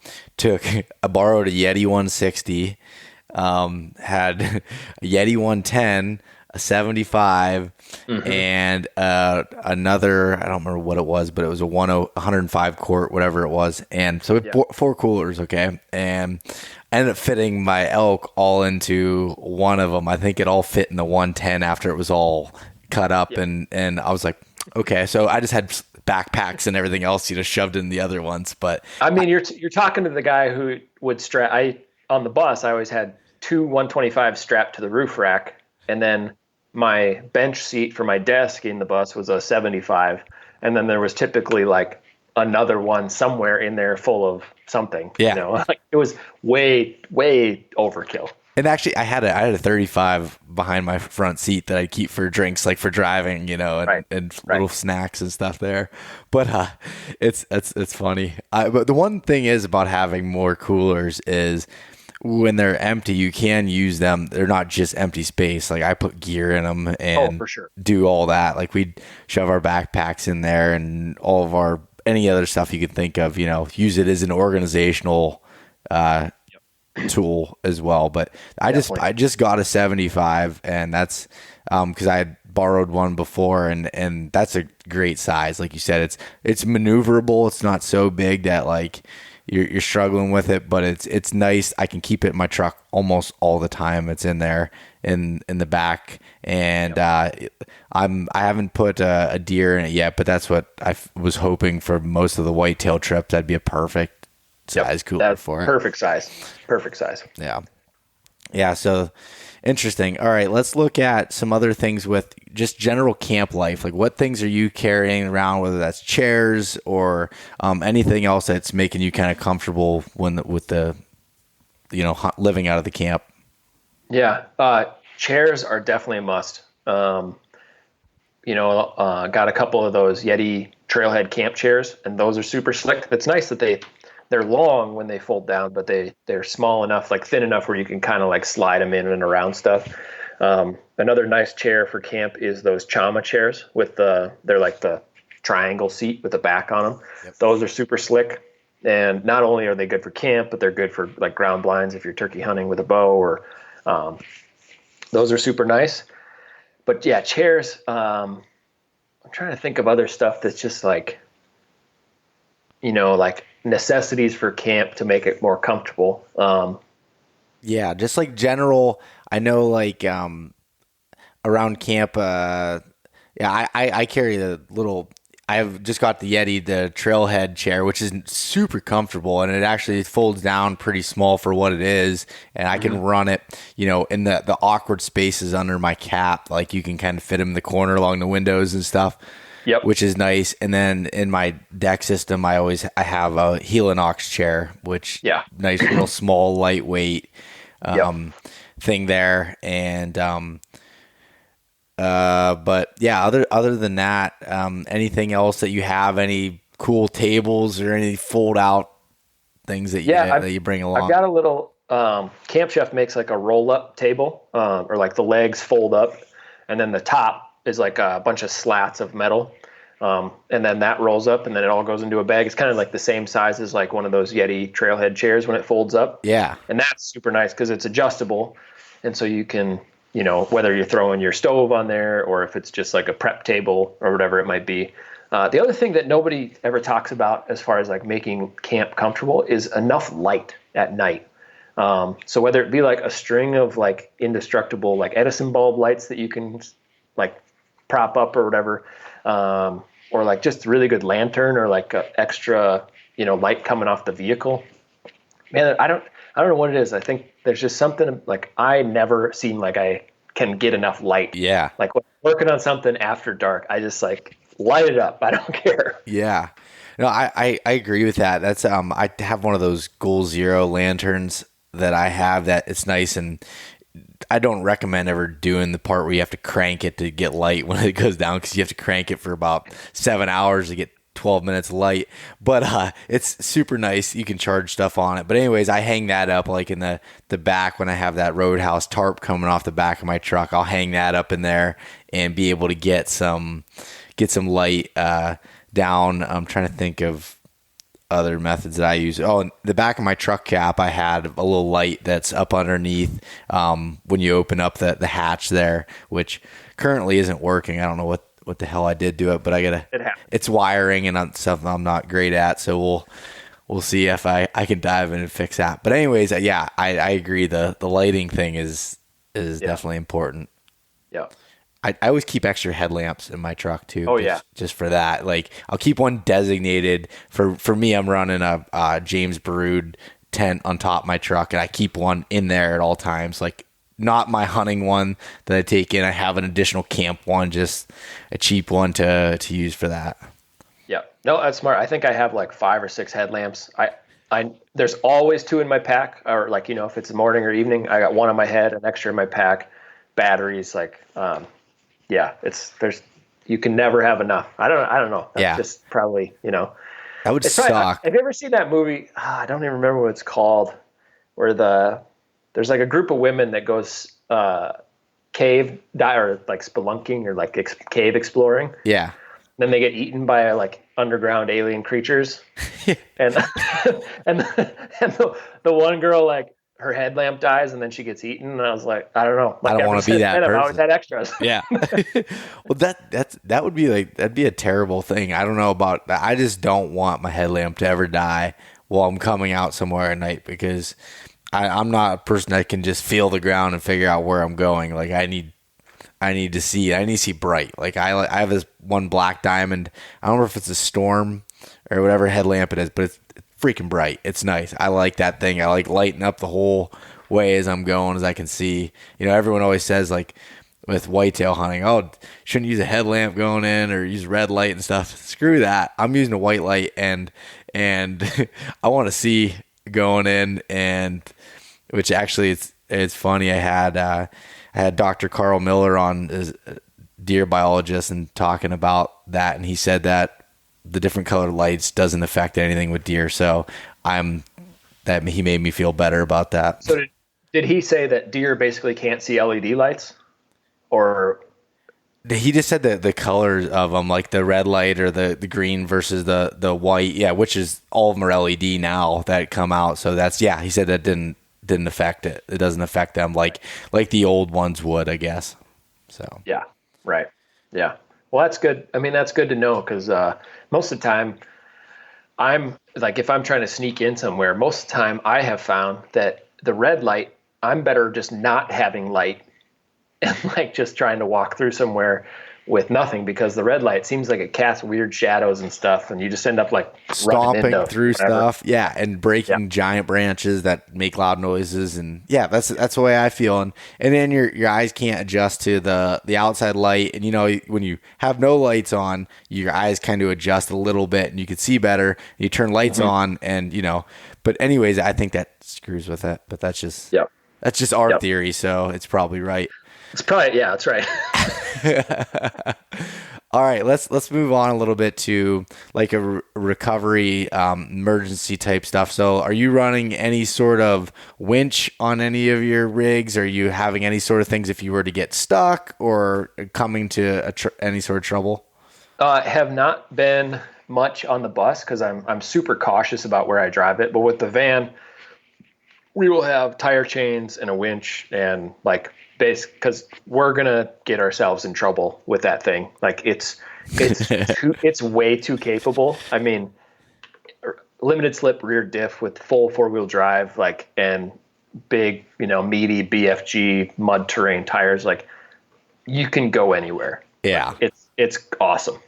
I borrowed a Yeti 160, had a Yeti 110, a 75, mm-hmm. and another, I don't remember what it was, but it was a 105 quart, whatever it was. And so four coolers, okay? And I ended up fitting my elk all into one of them. I think it all fit in the 110 after it was all cut up, and I was like, okay, so I just had backpacks and everything else, shoved in the other ones. But I mean, you're talking to the guy who would strap. On the bus, I always had two 125 strapped to the roof rack, and then my bench seat for my desk in the bus was a 75, and then there was typically like another one somewhere in there full of something. Yeah. Like it was way overkill. And actually, I had a 35 behind my front seat that I keep for drinks, like for driving, and little snacks and stuff there. But it's funny. But the one thing is about having more coolers is when they're empty, you can use them. They're not just empty space. Like I put gear in them and for sure. do all that. Like we'd shove our backpacks in there and all of any other stuff you could think of. Use it as an organizational tool as well. But I just got a 75, and that's because I had borrowed one before, and that's a great size. Like you said, it's maneuverable. It's not so big that like you're struggling with it, but it's nice. I can keep it in my truck almost all the time. It's in there in the back, and I haven't put a deer in it yet, but that's what I was hoping for most of the whitetail trips. That'd be a perfect size cooler for it. Perfect size. Yeah. So interesting. All right, let's look at some other things with just general camp life. Like what things are you carrying around, whether that's chairs or anything else that's making you kind of comfortable with the living out of the camp? Yeah. Chairs are definitely a must. Got a couple of those Yeti Trailhead camp chairs, and those are super slick. It's nice that they're long when they fold down, but they're small enough, like thin enough where you can kind of like slide them in and around stuff. Another nice chair for camp is those Chama chairs they're like the triangle seat with the back on them. Yep. Those are super slick. And not only are they good for camp, but they're good for like ground blinds if you're turkey hunting with a bow, or those are super nice. But yeah, chairs, I'm trying to think of other stuff that's just like, like necessities for camp to make it more comfortable. Yeah, just like general, I know like around camp, I carry I've just got the Yeti, the Trailhead chair, which is super comfortable, and it actually folds down pretty small for what it is, and I can run it, in the awkward spaces under my cap, like you can kind of fit them in the corner along the windows and stuff. Yep. Which is nice. And then in my deck system, I have a Helinox chair, which nice, real small, lightweight thing there. And but yeah, other than that, anything else that you have? Any cool tables or any fold out things that you bring along? I've got a little Camp Chef makes like a roll up table, or like the legs fold up, and then the top is like a bunch of slats of metal. And then that rolls up, and then it all goes into a bag. It's kind of like the same size as like one of those Yeti Trailhead chairs when it folds up. Yeah. And that's super nice because it's adjustable. And so you can, whether you're throwing your stove on there or if it's just like a prep table or whatever it might be. The other thing that nobody ever talks about as far as like making camp comfortable is enough light at night. So whether it be like a string of like indestructible, like Edison bulb lights that you can like prop up or whatever, or like just really good lantern or like a extra, light coming off the vehicle. Man, I don't know what it is. I think there's just something like I never seem like I can get enough light. Yeah. Like when I'm working on something after dark, I just like light it up. I don't care. Yeah. No, I agree with that. That's I have one of those Goal Zero lanterns that I have that it's nice, and I don't recommend ever doing the part where you have to crank it to get light when it goes down, because you have to crank it for about 7 hours to get 12 minutes light. But it's super nice. You can charge stuff on it. But anyways, I hang that up like in the back when I have that Roadhouse tarp coming off the back of my truck. I'll hang that up in there and be able to get some light down. I'm trying to think of other methods that I use. Oh, in the back of my truck cap, I had a little light that's up underneath when you open up the hatch there, which currently isn't working. I don't know what the hell I did to it, but it's wiring and something I'm not great at. So we'll see if I can dive in and fix that. But anyways, I agree. The lighting thing is definitely important. Yeah. I always keep extra headlamps in my truck too. Oh, yeah. Just for that. Like I'll keep one designated for me. I'm running a James Baroud tent on top of my truck, and I keep one in there at all times. Like not my hunting one that I take in. I have an additional camp one, just a cheap one to use for that. Yeah. No, that's smart. I think I have like 5 or 6 headlamps. There's always 2 in my pack, or like, if it's morning or evening, I got one on my head, an extra in my pack, batteries, like, you can never have enough. I don't know. That's just probably, That would suck. Have you ever seen that movie? I don't even remember what it's called, where there's like a group of women that goes, cave dive, or like spelunking, or like cave exploring. Yeah. Then they get eaten by like underground alien creatures, and the one girl, like her headlamp dies and then she gets eaten, and I was like, I don't know. Like, I don't want to be that person. I've always had extras. Yeah. Well, that would be that'd be a terrible thing. I don't know about that. I just don't want my headlamp to ever die while I'm coming out somewhere at night, because I'm not a person that can just feel the ground and figure out where I'm going. Like I need to see. I need to see bright. Like I have this one black diamond. I don't know if it's a Storm or whatever headlamp it is, but it's freaking bright. It's nice. I like that thing. I like lighting up the whole way as I'm going, as I can see. Everyone always says, like with whitetail hunting, oh, shouldn't use a headlamp going in or use red light and stuff. Screw that. I'm using a white light, and I want to see going in. And which actually it's funny. I had Dr. Carl Miller on, as a deer biologist, and talking about that, and he said that the different colored lights doesn't affect anything with deer. So he made me feel better about that. So did he say that deer basically can't see LED lights, or? He just said that the colors of them, like the red light or the green versus the white, which is all of them are LED now that come out. So he said that didn't affect it. It doesn't affect them like the old ones would, I guess. So yeah, right, yeah. Well, that's good. I mean, that's good to know, because most of the time, I'm like, if I'm trying to sneak in somewhere, most of the time I have found that the red light, I'm better just not having light and like just trying to walk through somewhere with nothing, because the red light seems like it casts weird shadows and stuff, and you just end up like stomping through stuff, and breaking giant branches that make loud noises, and that's the way I feel. And then your eyes can't adjust to the outside light, and when you have no lights on, your eyes kind of adjust a little bit, and you can see better. You turn lights on, and But anyways, I think that screws with it. But that's just our theory, so it's probably right. It's probably, that's right. All right, let's move on a little bit to like a recovery emergency type stuff. So are you running any sort of winch on any of your rigs? Are you having any sort of things if you were to get stuck or coming to any sort of trouble? Have not been much on the bus, because I'm super cautious about where I drive it. But with the van, we will have tire chains and a winch, and like because we're gonna get ourselves in trouble with that thing. Like it's way too capable. I mean, limited slip rear diff with full 4-wheel drive, like, and big, meaty BFG mud terrain tires. Like, you can go anywhere. Yeah, it's awesome.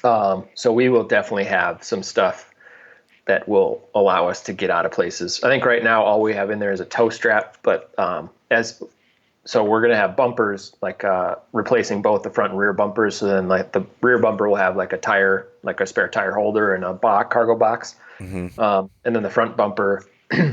So we will definitely have some stuff that will allow us to get out of places. I think right now all we have in there is a tow strap, but so we're going to have bumpers, like replacing both the front and rear bumpers. So then like the rear bumper will have like a tire, like a spare tire holder and a cargo box. Mm-hmm. And then the front bumper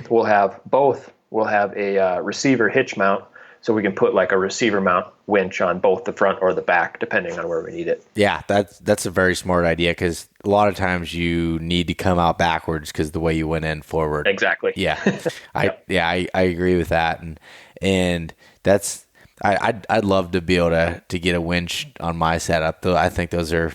will have both. We'll have a receiver hitch mount, so we can put like a receiver mount winch on both the front or the back, depending on where we need it. Yeah, that's a very smart idea, because a lot of times you need to come out backwards because the way you went in forward. Exactly. Yeah, I agree with that, and that's I'd love to be able to get a winch on my setup. Though I think those are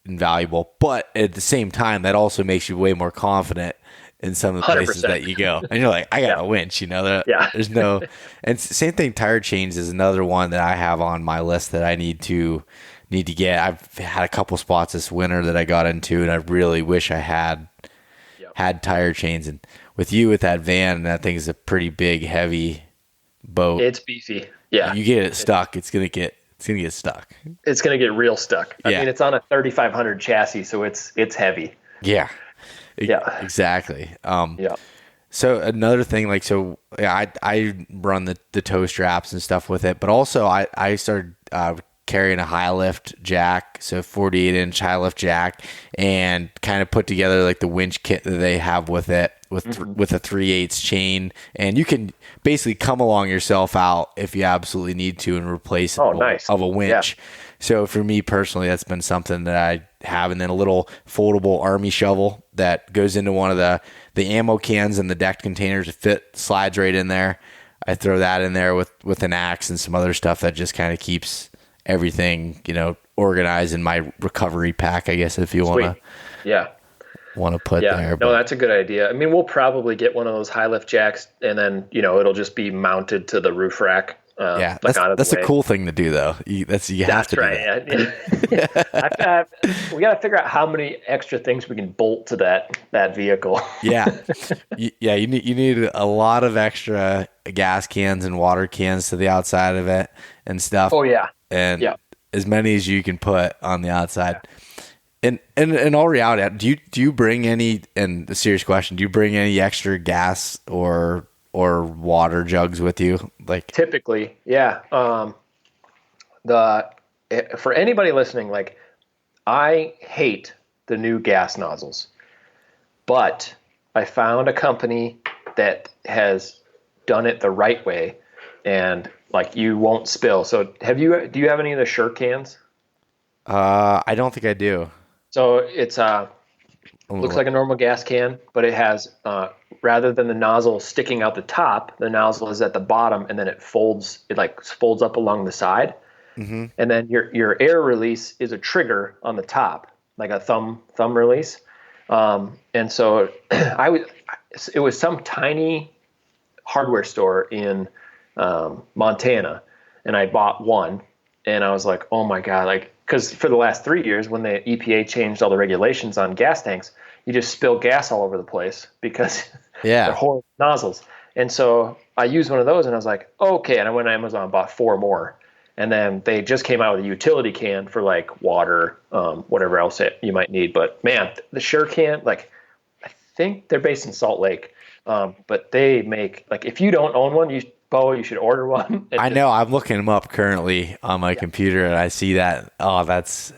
invaluable, but at the same time, that also makes you way more confident in some of the places 100%. That you go, and you're like, I got a winch, there's no, and same thing. Tire chains is another one that I have on my list that I need to get. I've had a couple spots this winter that I got into, and I really wish I had tire chains. And with that van, that thing is a pretty big, heavy boat. It's beefy. Yeah. You get it stuck, it's going to get It's going to get stuck. It's going to get real stuck. I Yeah. mean, it's on a 3500 chassis, so it's heavy. Yeah. Yeah. Exactly. Yeah. So another thing, like, so yeah, I run the toe straps and stuff with it, but also I started carrying a high lift jack, so 48-inch high lift jack, and kind of put together like the winch kit that they have with it, with a 3/8 chain, and you can basically come along yourself out if you absolutely need to and replace nice. of a winch. Yeah. So for me personally, that's been something that I have, and then a little foldable army shovel that goes into one of the ammo cans and the decked containers. Slides right in there. I throw that in there with an axe and some other stuff that just kind of keeps everything, organized in my recovery pack, I guess, if you want to put there. No, that's a good idea. I mean, we'll probably get one of those high lift jacks, and then, it'll just be mounted to the roof rack. That's a cool thing to do, though. You have to right. do that. We got to figure out how many extra things we can bolt to that vehicle. Yeah. You need a lot of extra gas cans and water cans to the outside of it and stuff. Oh yeah. And as many as you can put on the outside. And in all reality, do you bring any, and a serious question, do you bring any extra gas or water jugs with you? Like typically, yeah. For anybody listening, like, I hate the new gas nozzles, but I found a company that has done it the right way, and like, you won't spill. So do you have any of the Sure cans? I don't think I do. So it's looks like a normal gas can, but it has rather than the nozzle sticking out the top, the nozzle is at the bottom, and then it folds up along the side. Mm-hmm. And then your air release is a trigger on the top, like a thumb release. And so it was some tiny hardware store in Montana, and I bought one, and I was like, oh my God, like, because for the last 3 years, when the EPA changed all the regulations on gas tanks, you just spill gas all over the place because they're horrible nozzles. And so I used one of those, and I was like, okay. And I went to Amazon and bought 4 more. And then they just came out with a utility can for like water, whatever else you might need. But man, the Sure can, like, I think they're based in Salt Lake, but they make, like, if you don't own one, Beau, you should order one. I know. I'm looking them up currently on my computer, and I see that. Oh, that's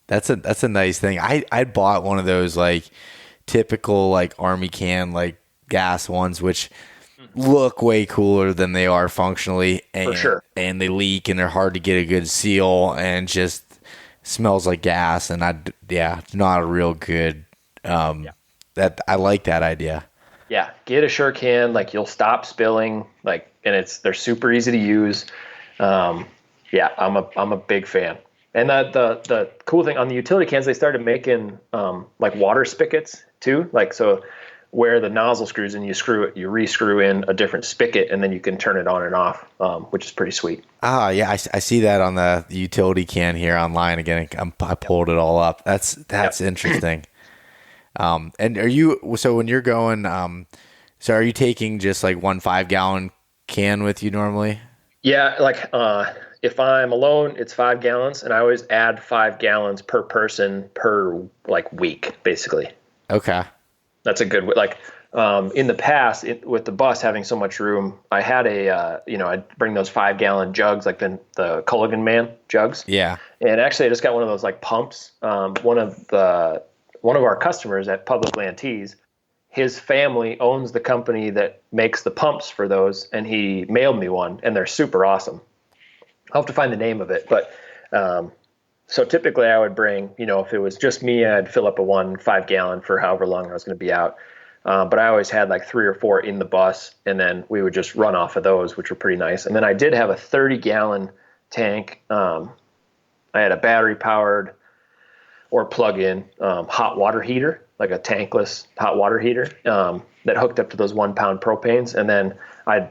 a nice thing. I bought one of those, like, typical, like, army can, like, gas ones, which look way cooler than they are functionally. And, for sure. And they leak, and they're hard to get a good seal, and just smells like gas. And it's not a real good. That I like that idea. Yeah, get a Sure can, like, you'll stop spilling, like, and they're super easy to use. I'm a big fan. And the cool thing on the utility cans, they started making like water spigots too, like, so where the nozzle screws in, you re-screw in a different spigot, and then you can turn it on and off, which is pretty sweet. Ah, yeah, I see that on the utility can here online again. I pulled it all up. That's interesting. And when you're going, so are you taking just like 1 5-gallon can with you normally? Yeah, like if I'm alone, it's 5 gallons, and I always add 5 gallons per person per like week, basically. Okay, that's a good, like, in the past, with the bus having so much room, I had I'd bring those 5-gallon jugs, like the Culligan Man jugs. Yeah, and actually I just got one of those, like, pumps. One of our customers at Public Land Tees, his family owns the company that makes the pumps for those, and he mailed me one, and they're super awesome. I'll have to find the name of it, but so typically I would bring, if it was just me, I'd fill up a 1 5-gallon for however long I was going to be out. But I always had like 3 or 4 in the bus, and then we would just run off of those, which were pretty nice. And then I did have a 30-gallon tank. I had a battery-powered or plug-in hot water heater, like a tankless hot water heater that hooked up to those 1-pound propanes. And then I'd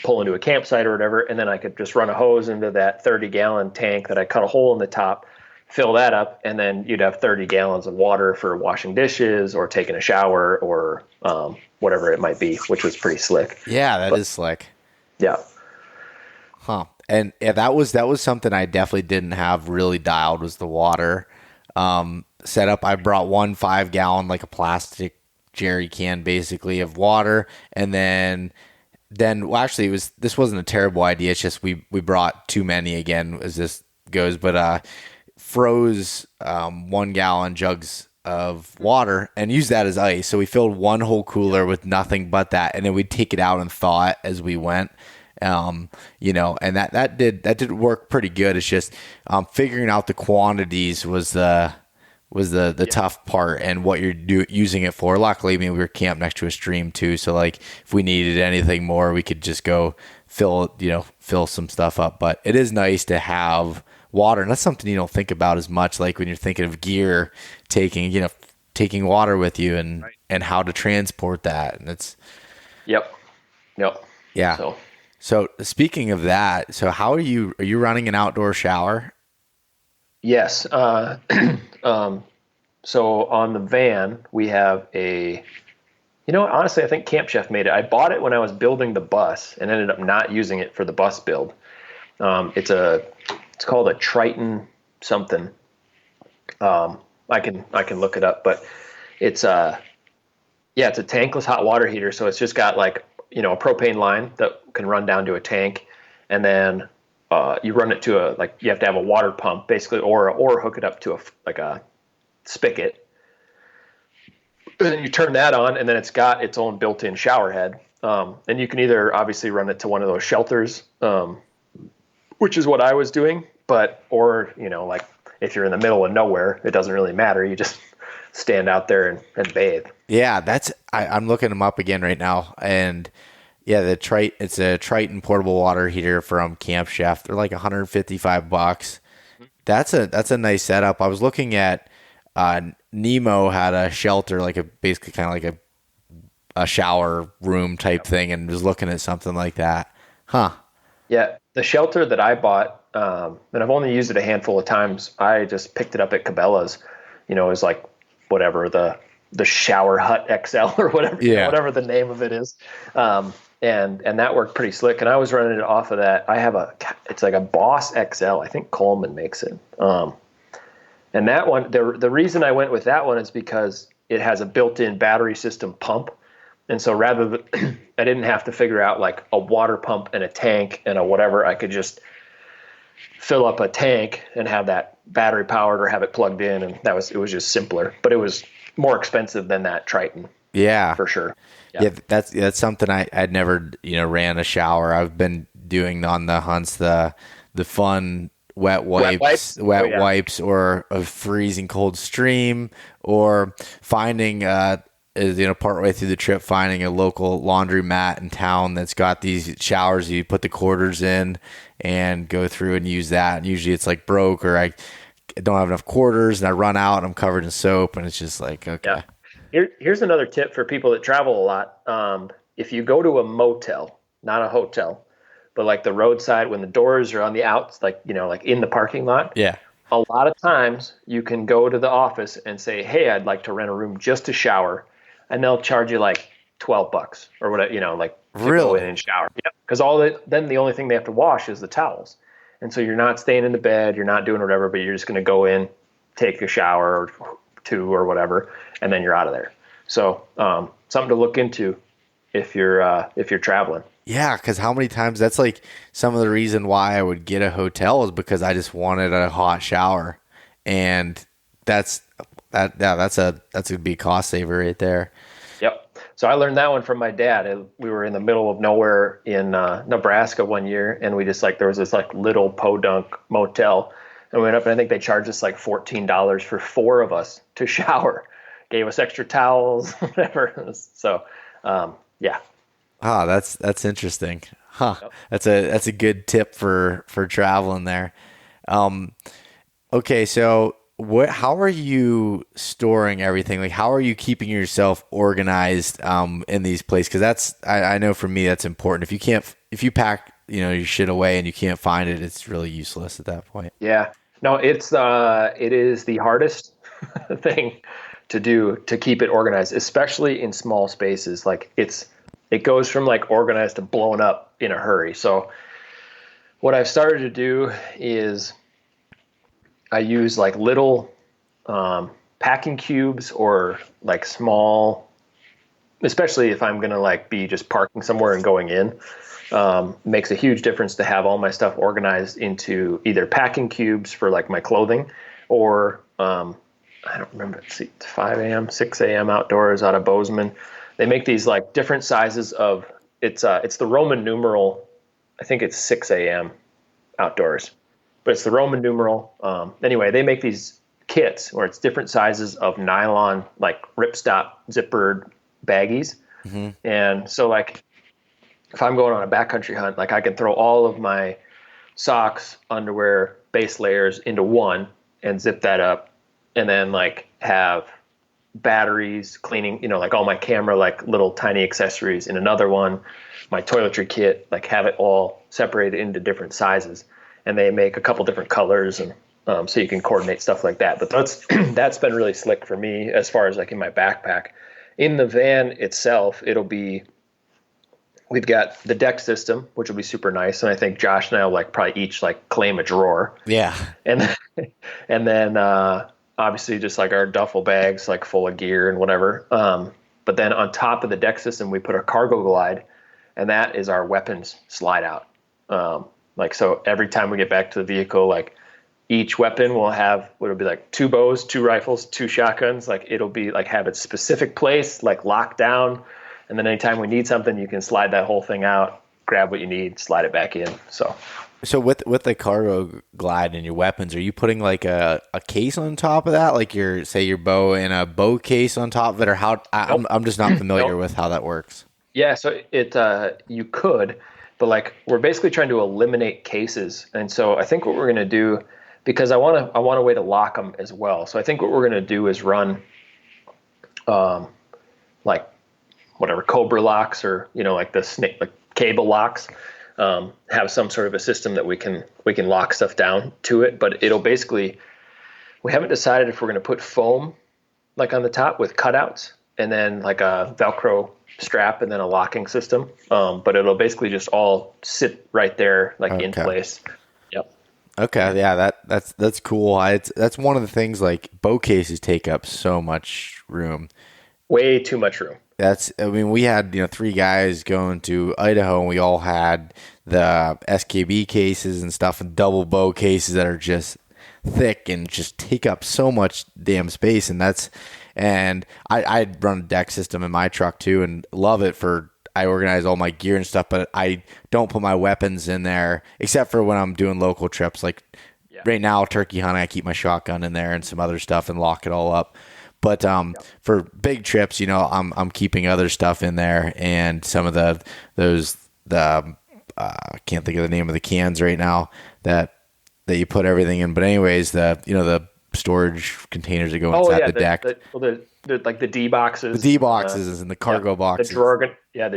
pull into a campsite or whatever, and then I could just run a hose into that 30-gallon tank that I cut a hole in the top, fill that up, and then you'd have 30 gallons of water for washing dishes or taking a shower or whatever it might be, which was pretty slick. Yeah, that is slick. Yeah. Huh. And yeah, that was something I definitely didn't have really dialed, was the water setup. I brought 1 5-gallon, like a plastic jerry can basically of water, and then well, actually this wasn't a terrible idea. It's just we brought too many again as this goes, but froze 1-gallon jugs of water and used that as ice. So we filled one whole cooler with nothing but that, and then we'd take it out and thaw it as we went. And that did work pretty good. It's just figuring out the quantities was the tough part, and what you're using it for. Luckily, we were camped next to a stream too, so like if we needed anything more, we could just go fill some stuff up. But it is nice to have water, and that's something you don't think about as much, like when you're thinking of gear, taking water with you and how to transport that. And it's Yep. Yeah. So speaking of that, so how are you running an outdoor shower? Yes. So on the van, we have honestly, I think Camp Chef made it. I bought it when I was building the bus and ended up not using it for the bus build. It's called a Triton something. I can look it up, but it's a tankless hot water heater. So it's just got like, a propane line that can run down to a tank, and then you run it to you have to have a water pump basically, or hook it up to a spigot. And then you turn that on, and then it's got its own built-in shower head. And you can either obviously run it to one of those shelters, which is what I was doing, or like if you're in the middle of nowhere, it doesn't really matter. You just stand out there and bathe. Yeah, I'm looking them up again right now, and yeah, it's a Triton portable water heater from Camp Chef. They're like $155. That's a nice setup. I was looking at Nemo had a shelter, basically kind of like a shower room type thing, and was looking at something like that. Huh. Yeah, the shelter that I bought, and I've only used it a handful of times. I just picked it up at Cabela's. It was like whatever the Shower Hut XL or whatever, whatever the name of it is. And that worked pretty slick. And I was running it off of that. It's like a Boss XL. I think Coleman makes it. And that one, the reason I went with that one is because it has a built-in battery system pump. And so rather than, I didn't have to figure out like a water pump and a tank and a whatever. I could just fill up a tank and have that battery powered or have it plugged in. And it was just simpler, but it was more expensive than that Triton. Yeah, for sure. Yeah, that's something I'd never ran a shower. I've been doing on the hunts the fun wet wipes, or a freezing cold stream, or finding partway through the trip finding a local laundromat in town that's got these showers you put the quarters in and go through and use that. And usually it's like broke, or I don't have enough quarters and I run out and I'm covered in soap, and it's just like, okay. Yeah. Here's another tip for people that travel a lot. If you go to a motel, not a hotel, but like the roadside when the doors are on the outs, like in the parking lot. Yeah. A lot of times you can go to the office and say, "Hey, I'd like to rent a room just to shower," and they'll charge you like $12 or whatever, to go in and shower. Yep. Because then the only thing they have to wash is the towels, and so you're not staying in the bed, you're not doing whatever, but you're just going to go in, take a shower or two or whatever, and then you're out of there. So something to look into if you're traveling. Yeah, because how many times, that's like some of the reason why I would get a hotel is because I just wanted a hot shower, and that's a big cost saver right there. Yep. So I learned that one from my dad. We were in the middle of nowhere in Nebraska one year, and we just there was this little podunk motel, and we went up, and I think they charged us $14 for 4 of us to shower. Gave us extra towels, whatever. So, yeah. Ah, that's interesting. Huh. Yep. That's a good tip for traveling there. Okay, so how are you storing everything? Like, how are you keeping yourself organized in these places? Because I know for me that's important. If you pack your shit away and you can't find it, it's really useless at that point. Yeah. No, it is the hardest thing to do to keep it organized, especially in small spaces. It goes from organized to blown up in a hurry. So what I've started to do is I use like little packing cubes or like small, especially if I'm going to like be just parking somewhere and going in. Makes a huge difference to have all my stuff organized into either packing cubes for like my clothing or I don't remember, it's 5 a.m., 6 a.m. outdoors out of Bozeman. They make these like different sizes of, it's the Roman numeral. I think it's 6 a.m. outdoors, but it's the Roman numeral. Anyway, they make these kits where it's different sizes of nylon, like ripstop zippered baggies. Mm-hmm. And so like, if I'm going on a backcountry hunt, like I can throw all of my socks, underwear, base layers into one and zip that up, and then like have batteries, cleaning, like all my camera, like little tiny accessories in another one, my toiletry kit, like have it all separated into different sizes. And they make a couple different colors, and so you can coordinate stuff like that. But that's been really slick for me as far as like in my backpack. In the van itself, we've got the deck system, which will be super nice. And I think Josh and I will like probably each like claim a drawer. Yeah. And then obviously just like our duffel bags, like full of gear and whatever. But then on top of the deck system, we put a cargo glide, and that is our weapons slide out. Like, so every time we get back to the vehicle, like each weapon will have, what it'll be like 2 bows, 2 rifles, 2 shotguns. Like it'll be like have its specific place, like locked down. And then anytime we need something, you can slide that whole thing out, grab what you need, slide it back in. So with the cargo glide and your weapons, are you putting like a case on top of that, like your bow and a bow case on top of it, or how? I'm just not familiar with how that works. Yeah, so you could, but like we're basically trying to eliminate cases, and so I think what we're going to do, because I want a way to lock them as well. So I think what we're going to do is run, like whatever Cobra locks or like the snake, like cable locks. Have some sort of a system that we can lock stuff down to it, but it'll basically, we haven't decided if we're going to put foam like on the top with cutouts and then like a Velcro strap and then a locking system. But it'll basically just all sit right there, like in place. Yep. Okay. Yeah. That's cool. That's one of the things, like bow cases take up so much room. Way too much room. We had 3 guys going to Idaho, and we all had the SKB cases and stuff, and double bow cases that are just thick and just take up so much damn space. And I run a deck system in my truck too, and love it I organize all my gear and stuff, but I don't put my weapons in there except for when I'm doing local trips. Like right now, turkey hunting, I keep my shotgun in there and some other stuff and lock it all up. But for big trips, I'm keeping other stuff in there, and some of I can't think of the name of the cans right now that you put everything in. But anyways, the storage containers that go inside the deck. The like the D boxes. The D boxes and the cargo boxes. The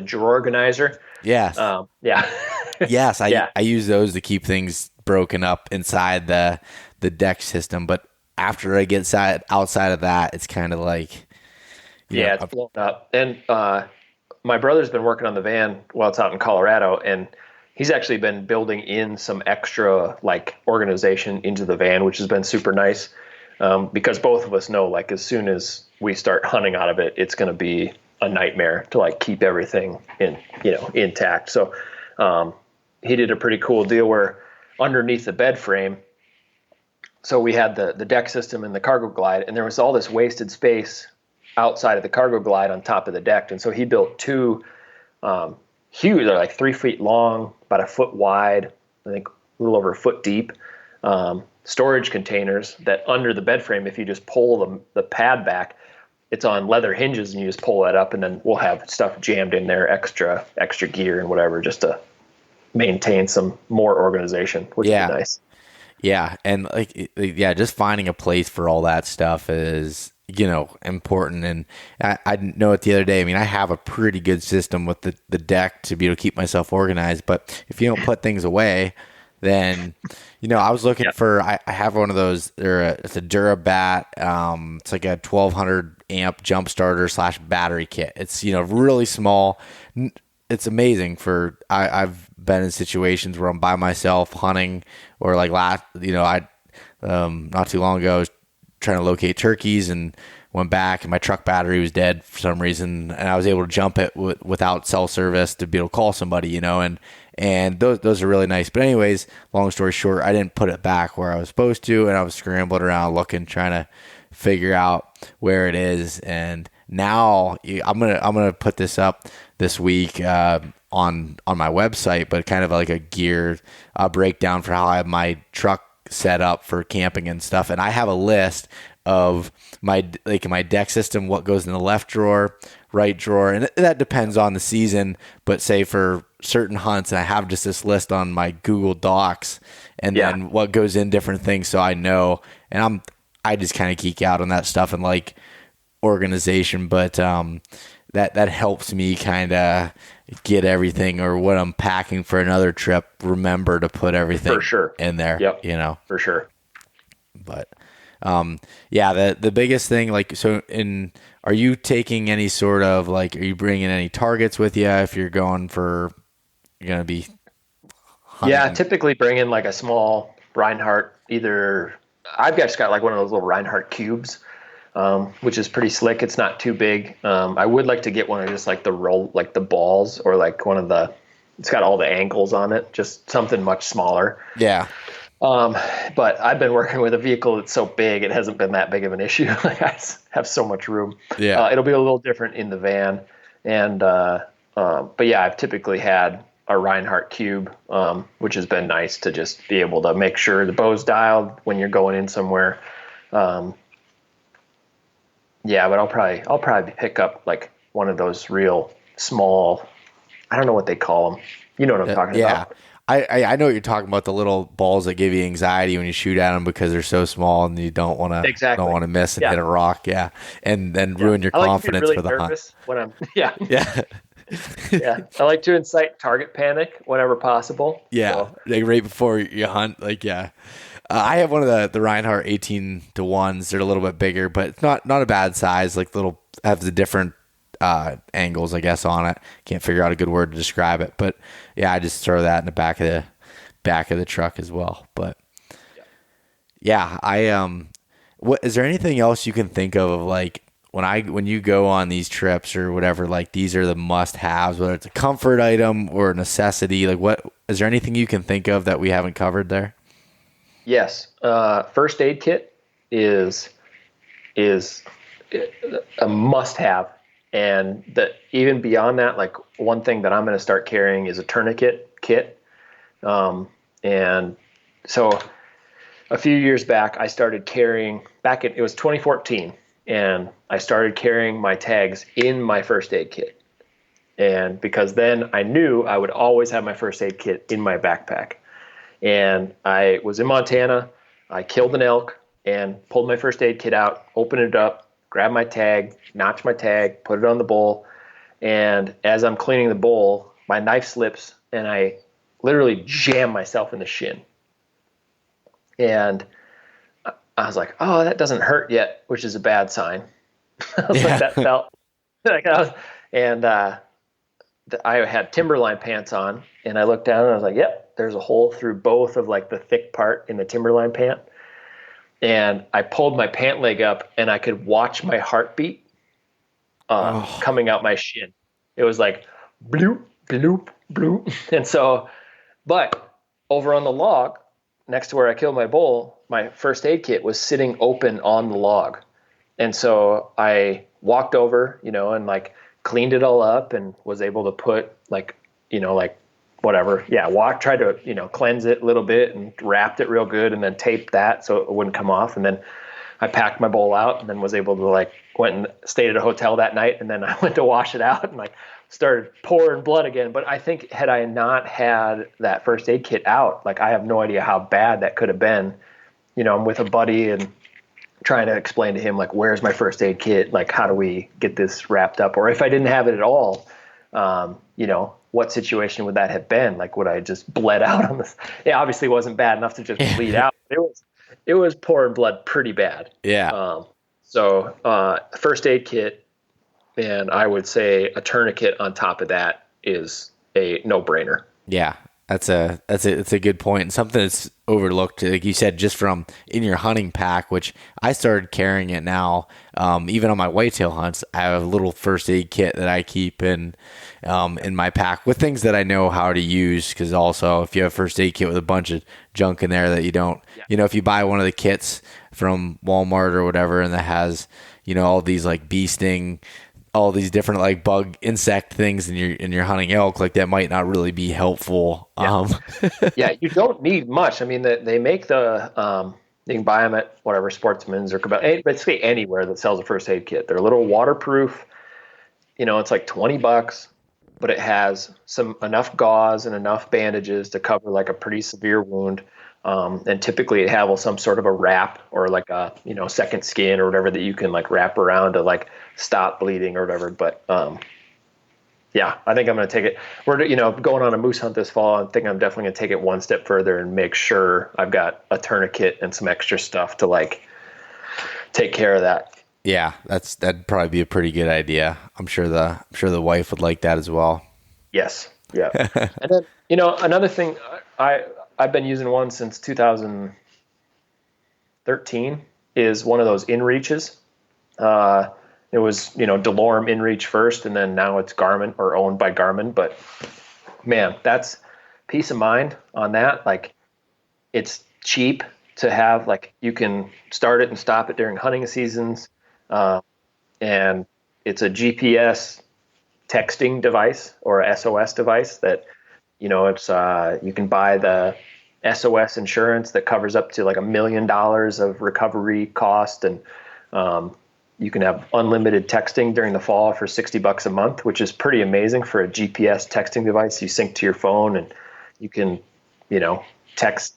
drawer organizer. Yes. Yeah. Yes, I use those to keep things broken up inside the deck system, but after I get outside of that, it's kind of like, it's blown up. And my brother's been working on the van while it's out in Colorado, and he's actually been building in some extra like organization into the van, which has been super nice. Because both of us know, like, as soon as we start hunting out of it, it's going to be a nightmare to like keep everything intact. So he did a pretty cool deal where underneath the bed frame, so we had the deck system and the cargo glide, and there was all this wasted space outside of the cargo glide on top of the deck. And so he built 2 huge, they're like 3 feet long, about a foot wide, I think a little over a foot deep, storage containers that under the bed frame, if you just pull the pad back, it's on leather hinges, and you just pull that up, and then we'll have stuff jammed in there, extra gear and whatever, just to maintain some more organization, which is nice. Yeah, and just finding a place for all that stuff is, important. And I know it the other day. I mean, I have a pretty good system with the deck to be able to keep myself organized. But if you don't put things away, then, I was looking for, I have one of those, it's a Durabat. It's like a 1200 amp jump starter / battery kit. It's, really small. it's amazing I've been in situations where I'm by myself hunting, or like I not too long ago I was trying to locate turkeys and went back and my truck battery was dead for some reason, and I was able to jump it without cell service to be able to call somebody, and those are really nice. But anyways, long story short, I didn't put it back where I was supposed to, and I was scrambling around looking, trying to figure out where it is. And now I'm gonna put this up this week on my website, but kind of like a gear breakdown for how I have my truck set up for camping and stuff. And I have a list of my deck system, what goes in the left drawer, right drawer, and that depends on the season. But say for certain hunts, and I have just this list on my Google Docs, and then what goes in different things, so I know. And I just kind of geek out on that stuff and like organization, but that helps me kind of get everything, or what I'm packing for another trip, remember to put everything in there. Yep. For sure. But the biggest thing, like, so are you taking any sort of, like, are you bringing any targets with you if you're going to be hunting? Yeah, typically bring in like a small Reinhardt, I've just got like one of those little Reinhardt cubes, which is pretty slick. It's not too big. I would like to get one of just like the roll, like the balls, or like it's got all the angles on it, just something much smaller. Yeah. But I've been working with a vehicle that's so big, it hasn't been that big of an issue. Like, I have so much room. Yeah. It'll be a little different in the van. And, but yeah, I've typically had a Reinhardt cube, which has been nice to just be able to make sure the bow's dialed when you're going in somewhere. But I'll probably pick up like one of those real small, I don't know what they call them. You know what I'm talking about? I know what you're talking about, the little balls that give you anxiety when you shoot at them because they're so small and you don't want to miss and hit a rock, and then ruin your confidence for the hunt. When I'm I like to incite target panic whenever possible. Like right before you hunt, I have one of the Reinhardt 18-1s. They're a little bit bigger, but it's not a bad size. Like have the different angles, I guess, on it. Can't figure out a good word to describe it, but I just throw that in the back of the truck as well. But what is there anything else you can think of like when you go on these trips or whatever, like these are the must-haves, whether it's a comfort item or a necessity? Like, what is there anything you can think of that we haven't covered there? Yes, first aid kit is a must-have. And even beyond that, like, one thing that I'm going to start carrying is a Tourniquet Kit. And so a few years back, I started carrying, it was 2014, and I started carrying my tags in my first aid kit. And because then I knew I would always have my first aid kit in my backpack. And I was in Montana, I killed an elk and pulled my first aid kit out, opened it up, grabbed my tag, notched my tag, put it on the bowl. And as I'm cleaning the bowl, my knife slips and I literally jam myself in the shin. And I was like, oh, that doesn't hurt yet, which is a bad sign. Like, that felt like I had Timberline pants on, and I looked down and I was like, yep, there's a hole through both of like the thick part in the Timberline pant. And I pulled my pant leg up and I could watch my heartbeat coming out my shin. It was like bloop, bloop, bloop. And so, but over on the log next to where I killed my bull, my first aid kit was sitting open on the log. And so I walked over, and like cleaned it all up and was able to put whatever. Tried to, cleanse it a little bit and wrapped it real good and then taped that so it wouldn't come off. And then I packed my bowl out and then was able to went and stayed at a hotel that night. And then I went to wash it out and started pouring blood again. But I think had I not had that first aid kit out, I have no idea how bad that could have been. I'm with a buddy and trying to explain to him, where's my first aid kit? How do we get this wrapped up? Or if I didn't have it at all, what situation would that have been? Would I just bled out on this? It obviously wasn't bad enough to just bleed out. It was pouring blood pretty bad. Yeah. So first aid kit, and I would say a tourniquet on top of that is a no-brainer. Yeah, that's a good point, and something that's overlooked, like you said, just from in your hunting pack, which I started carrying it now. Even on my whitetail hunts, I have a little first aid kit that I keep in my pack with things that I know how to use. Because also, if you have a first aid kit with a bunch of junk in there that you don't, if you buy one of the kits from Walmart or whatever, and that has all these like bee sting, all these different like bug insect things in your hunting elk, like that might not really be helpful. Yeah, you don't need much. I mean, they make you can buy them at whatever Sportsman's or basically anywhere that sells a first aid kit. They're a little waterproof. It's like $20, but it has enough gauze and enough bandages to cover like a pretty severe wound. And typically it have some sort of a wrap or like a, second skin or whatever that you can like wrap around to like stop bleeding or whatever. But, yeah, I think I'm going to take it. We're, going on a moose hunt this fall. I think I'm definitely going to take it one step further and make sure I've got a tourniquet and some extra stuff to like take care of that. Yeah, that'd probably be a pretty good idea. I'm sure the wife would like that as well. Yes. Yeah. And then, another thing, I've been using one since 2013 is one of those inReaches. It was, DeLorme inReach first, and then now it's Garmin or owned by Garmin. But man, that's peace of mind on that. Like, it's cheap to have, like, you can start it and stop it during hunting seasons. And it's a GPS texting device or a SOS device that, it's, you can buy the SOS insurance that covers up to like $1 million of recovery cost. And, you can have unlimited texting during the fall for $60 a month, which is pretty amazing for a GPS texting device. You sync to your phone and you can, text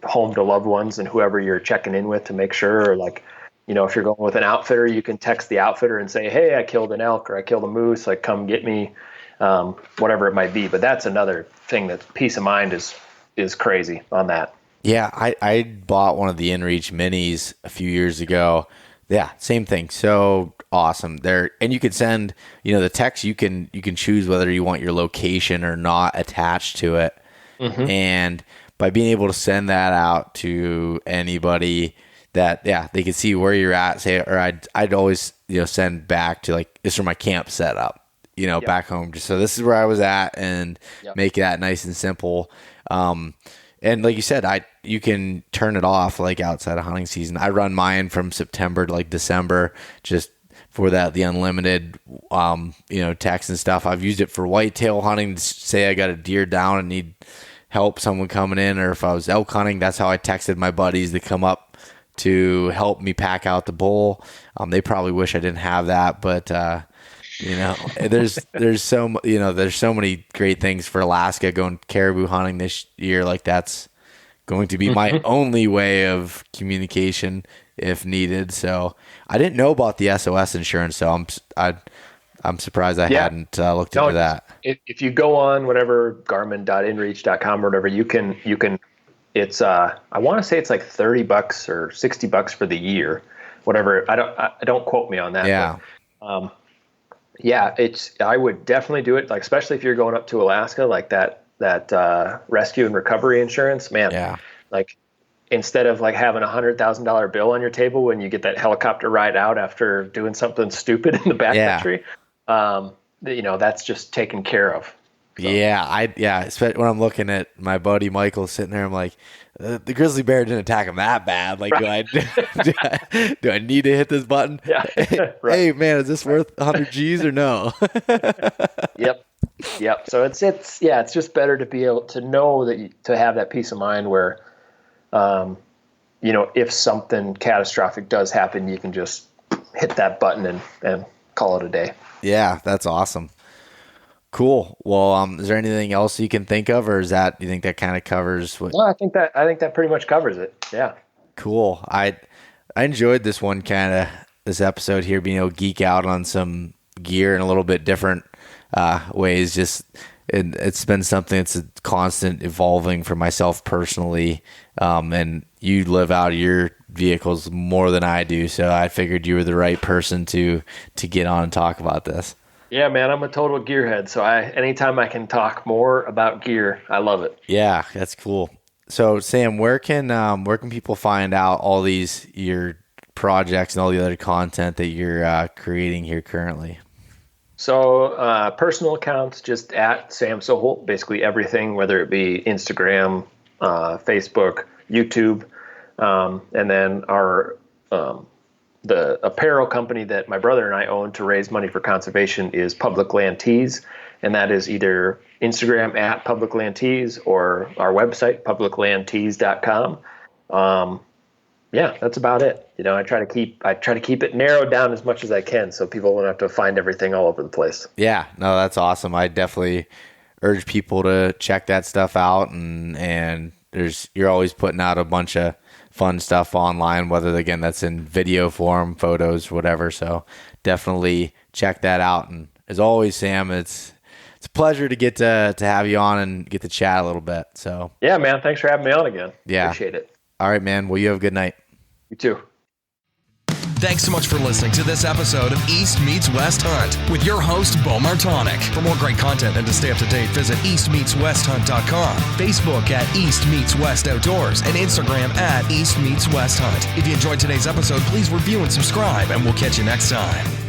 home to loved ones and whoever you're checking in with to make sure, or like, if you're going with an outfitter, you can text the outfitter and say, hey, I killed an elk or I killed a moose, like come get me, whatever it might be. But that's another thing that peace of mind is crazy on that. Yeah, I bought one of the inReach minis a few years ago. Yeah, same thing. So awesome. And you can send, the text, you can choose whether you want your location or not attached to it. Mm-hmm. And by being able to send that out to anybody that, they can see where you're at, say, or I'd always, send back to like, this is my camp setup, back home. Just so this is where I was at and make that nice and simple. And like you said, you can turn it off like outside of hunting season. I run mine from September to like December, just for the unlimited, text and stuff. I've used it for whitetail hunting. Say I got a deer down and need help, someone coming in, or if I was elk hunting, that's how I texted my buddies to come up to help me pack out the bull. They probably wish I didn't have that, but there's so many great things for Alaska. Going caribou hunting this year, like that's going to be my only way of communication if needed. So I didn't know about the SOS insurance, so I'm surprised I hadn't looked into that. If you go on whatever Garmin.inreach.com or whatever, you can. It's I want to say it's like $30 or $60 for the year, whatever. I don't quote me on that. Yeah. But, I would definitely do it, like especially if you're going up to Alaska, like that rescue and recovery insurance, man. Yeah. Like instead of like having $100,000 bill on your table when you get that helicopter ride out after doing something stupid in the backcountry, that's just taken care of. So. Especially when I'm looking at my buddy Michael sitting there, I'm like, the grizzly bear didn't attack him that bad. Like, right. do I need to hit this button? Yeah. Right. Hey man, is this worth 100 G's or no? Yep. So it's just better to be able to know that to have that peace of mind where, if something catastrophic does happen, you can just hit that button and call it a day. Yeah, that's awesome. Cool. Well, is there anything else you can think of, or do you think that kind of covers what? Well, I think that pretty much covers it. Yeah. Cool. I enjoyed this episode here, being able to geek out on some gear in a little bit different ways. Just it's been something that's a constant evolving for myself personally. And you live out your vehicles more than I do, so I figured you were the right person to get on and talk about this. Yeah, man, I'm a total gearhead. So anytime I can talk more about gear, I love it. Yeah, that's cool. So Sam, where can people find out all these your projects and all the other content that you're creating here currently? So personal accounts, just at Sam Soholt, basically everything, whether it be Instagram, Facebook, YouTube, and then the apparel company that my brother and I own to raise money for conservation is Public Land Tees, and that is either Instagram at Public Land Tees or our website, publiclandtees.com. Yeah, that's about it. I try to keep it narrowed down as much as I can so people won't have to find everything all over the place. Yeah, no, that's awesome. I definitely urge people to check that stuff out, and you're always putting out a bunch of fun stuff online, whether again that's in video form, photos, whatever. So definitely check that out. And as always, Sam, it's a pleasure to get to have you on and get to chat a little bit. So yeah, man, thanks for having me on again. Yeah, appreciate it. All right, man. Well, you have a good night. You too. Thanks so much for listening to this episode of East Meets West Hunt with your host, Beau Martonik. For more great content and to stay up to date, visit eastmeetswesthunt.com, Facebook at East Meets West Outdoors, and Instagram at East Meets West Hunt. If you enjoyed today's episode, please review and subscribe, and we'll catch you next time.